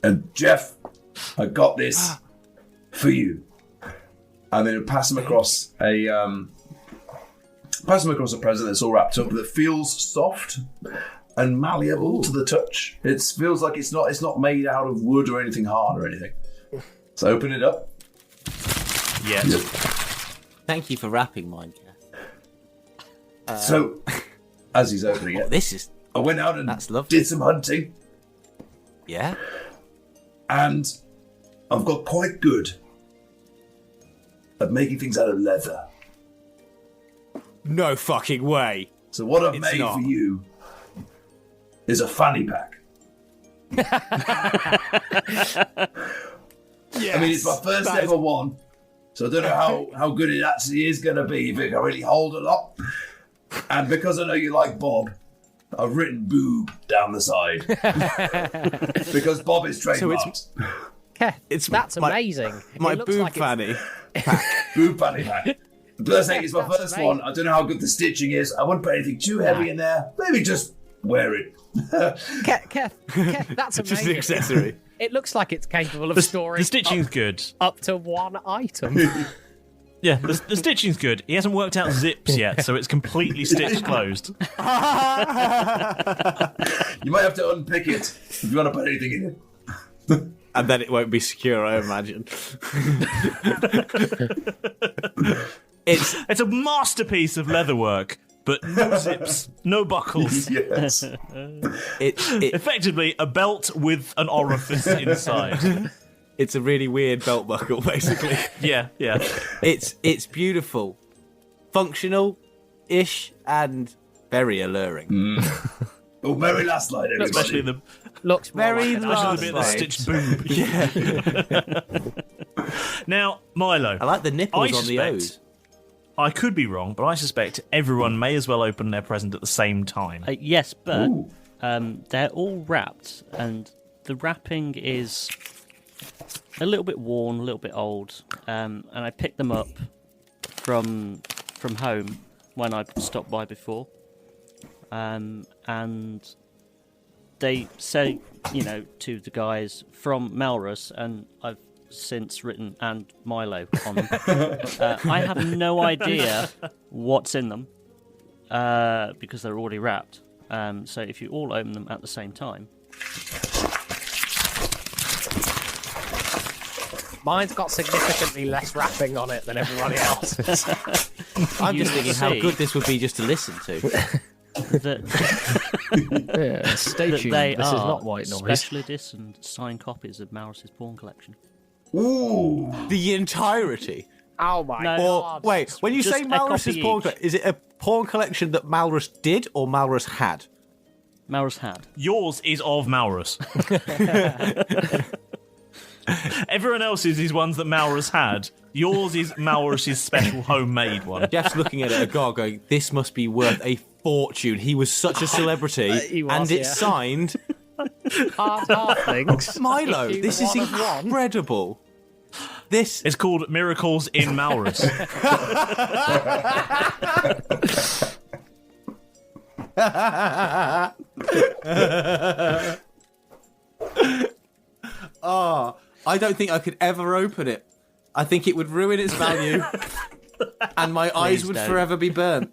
Speaker 7: and Jeff, I got this for you. And then pass him across a present that's all wrapped up that feels soft and malleable to the touch. It feels like it's not made out of wood or anything hard or anything. So open it up.
Speaker 5: Yeah.
Speaker 6: Thank you for wrapping mine, Keth.
Speaker 7: So as he's opening it,
Speaker 6: This is...
Speaker 7: I went out and
Speaker 6: That's lovely.
Speaker 7: did some hunting,
Speaker 6: Yeah?
Speaker 7: and I've got quite good at making things out of leather.
Speaker 6: No fucking way.
Speaker 7: So what I've
Speaker 6: It's
Speaker 7: made
Speaker 6: not.
Speaker 7: for you is a fanny pack.
Speaker 6: Yes.
Speaker 7: I mean, it's my first ever one, so I don't know how good it actually is going to be, if it can really hold a lot. And because I know you like Bob, I've written boob down the side. Because Bob is trademarked.
Speaker 8: That's amazing.
Speaker 6: My
Speaker 8: It looks
Speaker 6: boob
Speaker 8: like it's-
Speaker 6: fanny.
Speaker 7: Boob fanny pack. Plus, it's my
Speaker 8: That's
Speaker 7: first
Speaker 8: amazing.
Speaker 7: one. I don't know how good the stitching is. I wouldn't put anything too heavy in there. Maybe just wear it.
Speaker 8: Keth, that's amazing.
Speaker 6: Just an accessory.
Speaker 8: It looks like it's capable of storing
Speaker 5: The stitching's good.
Speaker 8: up to one item.
Speaker 5: Yeah, the stitching's good. He hasn't worked out zips yet, so it's completely stitched closed.
Speaker 7: You might have to unpick it if you want to put anything in it.
Speaker 6: And then it won't be secure, I imagine.
Speaker 5: It's a masterpiece of leatherwork, but no zips, no buckles.
Speaker 7: Yes.
Speaker 5: Effectively, a belt with an orifice inside.
Speaker 6: It's a really weird belt buckle, basically.
Speaker 5: Yeah.
Speaker 6: It's beautiful, functional-ish, and very alluring.
Speaker 7: Oh, very Lastlight, everybody.
Speaker 5: Especially the
Speaker 8: Looks
Speaker 6: very
Speaker 5: especially the bit that stitched boob.
Speaker 6: Yeah.
Speaker 5: Now, Milo.
Speaker 6: I like the nipples on the O's.
Speaker 5: I could be wrong, but I suspect everyone may as well open their present at the same time.
Speaker 9: Yes, but they're all wrapped, and the wrapping is a little bit worn, a little bit old, and I picked them up from home when I stopped by before, and they say, to the guys from Melrus, and I've since written and Milo on them. I have no idea what's in them because they're already wrapped. So if you all open them at the same time.
Speaker 8: Mine's got significantly less wrapping on it than everybody else's.
Speaker 6: I'm just thinking how good this would be just to listen to.
Speaker 8: Stay tuned.
Speaker 9: They
Speaker 8: this is
Speaker 9: are
Speaker 8: not white noise.
Speaker 9: special edition signed copies of Maurus's porn collection.
Speaker 6: Ooh, the entirety.
Speaker 8: Oh my god!
Speaker 6: Wait, when you
Speaker 9: Just
Speaker 6: say
Speaker 9: a
Speaker 6: Malrus's
Speaker 9: copy
Speaker 6: porn
Speaker 9: each.
Speaker 6: collection, is it a porn collection that Malrus did or Malrus had?
Speaker 9: Maurus had.
Speaker 5: Yours is of Maurus. Everyone else's is ones that Maurus had. Yours is Maurus's special homemade one.
Speaker 6: Jeff's looking at it agog, going, "This must be worth a fortune. He was such a celebrity,
Speaker 8: He was,
Speaker 6: and it's signed."
Speaker 8: Half-halflings.
Speaker 6: Milo, this is incredible. This
Speaker 5: It's called Miracles in Maurus.
Speaker 6: I don't think I could ever open it. I think it would ruin its value, and my eyes would
Speaker 9: don't.
Speaker 6: forever be burnt.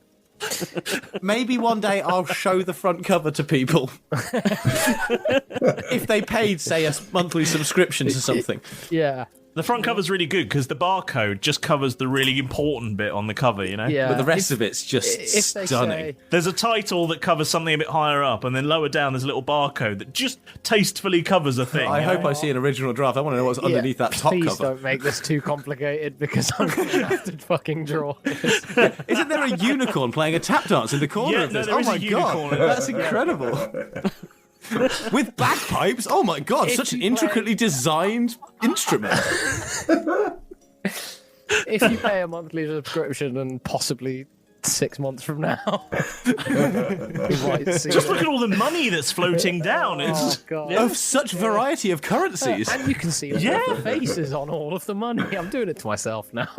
Speaker 6: Maybe one day I'll show the front cover to people. If they paid, say, a monthly subscription to something.
Speaker 8: Yeah.
Speaker 5: The front cover's really good because the barcode just covers the really important bit on the cover,
Speaker 8: Yeah.
Speaker 6: But the rest of it's just
Speaker 8: If they
Speaker 6: stunning.
Speaker 8: say,
Speaker 5: There's a title that covers something a bit higher up, and then lower down there's a little barcode that just tastefully covers a thing.
Speaker 6: I hope I see an original draft. I want to know what's underneath that top
Speaker 8: please
Speaker 6: cover.
Speaker 8: don't make this too complicated because I'm going to have to fucking draw this.
Speaker 6: Isn't there a unicorn playing a tap dance in the corner
Speaker 5: Yeah,
Speaker 6: of
Speaker 5: no,
Speaker 6: this?
Speaker 5: there
Speaker 6: Oh
Speaker 5: is a
Speaker 6: my
Speaker 5: unicorn
Speaker 6: god,
Speaker 5: in there.
Speaker 6: that's incredible. With bagpipes? Oh my god, such an intricately designed instrument.
Speaker 8: If you pay a monthly subscription and possibly 6 months from now, you might see
Speaker 5: Just
Speaker 8: it.
Speaker 5: look at all the money that's floating down.
Speaker 8: Oh,
Speaker 5: It's
Speaker 8: God.
Speaker 6: Of such variety of currencies.
Speaker 8: And you can see all the faces on all of the money. I'm doing it to myself now.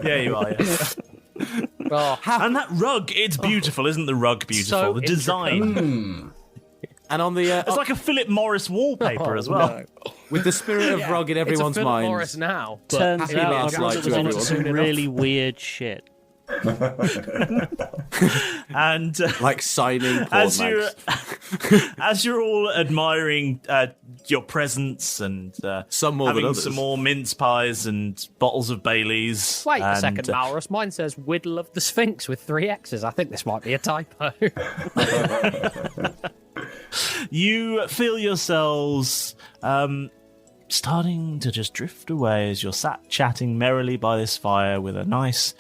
Speaker 5: yeah, you are. Yeah.
Speaker 8: Oh,
Speaker 5: And that rug, it's beautiful, isn't the rug beautiful?
Speaker 8: So
Speaker 5: The design.
Speaker 6: And on the
Speaker 5: It's like a Philip Morris wallpaper as well.
Speaker 8: no.
Speaker 6: with the spirit of rug in everyone's
Speaker 8: it's a Philip
Speaker 6: mind.
Speaker 8: Morris now. But
Speaker 9: Turns
Speaker 6: happy
Speaker 9: out
Speaker 6: last
Speaker 9: my
Speaker 6: light
Speaker 9: brother
Speaker 6: to
Speaker 9: was into
Speaker 6: everyone.
Speaker 9: some really weird shit.
Speaker 5: And
Speaker 6: Like signing porn
Speaker 5: as you're
Speaker 6: mags.
Speaker 5: as you're all admiring your presents and
Speaker 6: Some more than
Speaker 5: having
Speaker 6: others.
Speaker 5: some more mince pies and bottles of Baileys.
Speaker 8: wait a
Speaker 5: and,
Speaker 8: second, Maurus. Mine says Whittle of the Sphinx with 3 X's. I think this might be a typo.
Speaker 5: You feel yourselves starting to just drift away as you're sat chatting merrily by this fire with a nice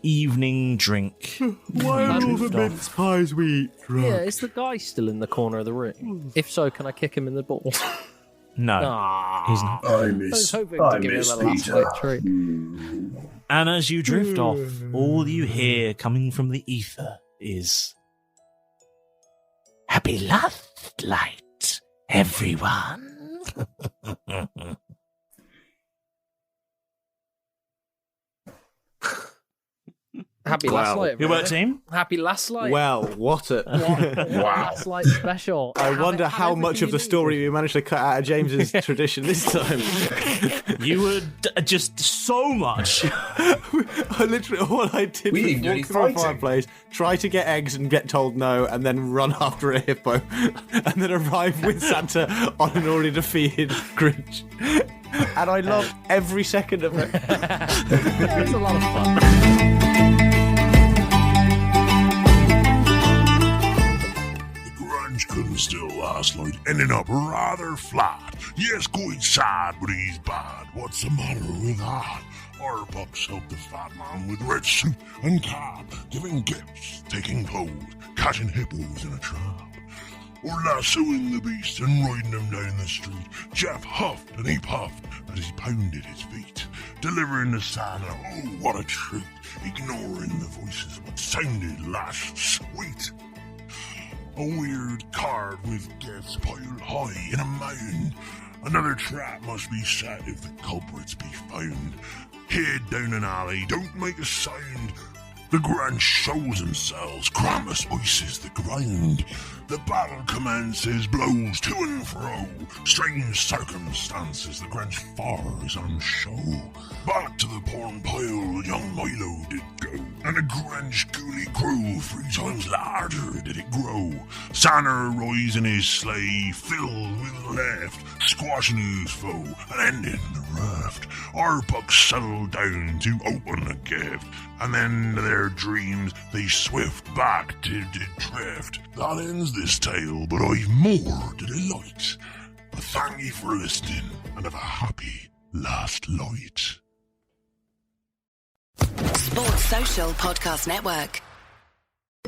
Speaker 5: evening drink.
Speaker 6: Why are all the mince pies we eat drunk?
Speaker 8: Yeah, is the guy still in the corner of the room? If so, can I kick him in the balls?
Speaker 5: No, he's not.
Speaker 7: I
Speaker 8: I was
Speaker 7: miss
Speaker 8: hoping to give him
Speaker 7: Peter.
Speaker 8: a last light treat.
Speaker 5: And as you drift off, all you hear coming from the ether is "Happy last light, everyone."
Speaker 8: Happy Lastlight.
Speaker 5: Good work, team.
Speaker 8: Happy Lastlight.
Speaker 6: Well, what a
Speaker 8: Lastlight Special.
Speaker 6: I wonder how much of the story we managed to cut out of James's tradition this time.
Speaker 5: You were just so much.
Speaker 6: I literally, all I did was walk through a fireplace, try to get eggs and get told no, and then run after a hippo, and then arrive with Santa on an already defeated Grinch. And I loved every second of it.
Speaker 8: It was a lot of fun.
Speaker 4: Couldn't still last night, ending up rather flat. Yes, quite sad, but he's bad. What's the matter with that? Our pups helped the fat man with red suit and cap, giving gifts, taking clothes, catching hippos in a trap. Or lassoing the beast and riding him down the street. Jeff huffed and he puffed as he pounded his feet, delivering to Santa, oh what a treat, ignoring the voices what sounded last sweet. A weird card with gifts piled high in a mound. Another trap must be set if the culprits be found. Hid down an alley, don't make a sound. The Grench shows themselves, Krampus ices the ground. The battle commences, blows to and fro. Strange circumstances, the Grench fires on show. Back to the porn pile, young Milo did go. And the Grench ghoulie crew, 3 times larger did it grow. Santa rise in his sleigh, filled with left, squashing his foe and ending the raft. Our bucks settled down to open a gift, and then to their dreams they swift back to the drift. That ends this tale, but I've more to delight. But thank you for listening, and have a happy last light.
Speaker 12: Sports Social Podcast Network.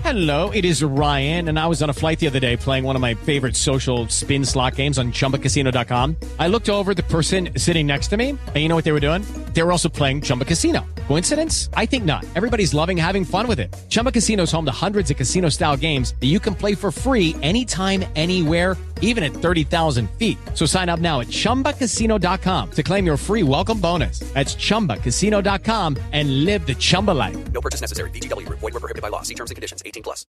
Speaker 13: Hello, it is Ryan, and I was on a flight the other day playing one of my favorite social spin slot games on ChumbaCasino.com. I looked over at the person sitting next to me, and you know what they were doing? They were also playing Chumba Casino. Coincidence? I think not. Everybody's loving having fun with it. Chumba Casino is home to hundreds of casino-style games that you can play for free anytime, anywhere, even at 30,000 feet. So sign up now at ChumbaCasino.com to claim your free welcome bonus. That's ChumbaCasino.com and live the Chumba life.
Speaker 14: No purchase necessary. VGW. Void where prohibited by law. See terms and conditions. 18+.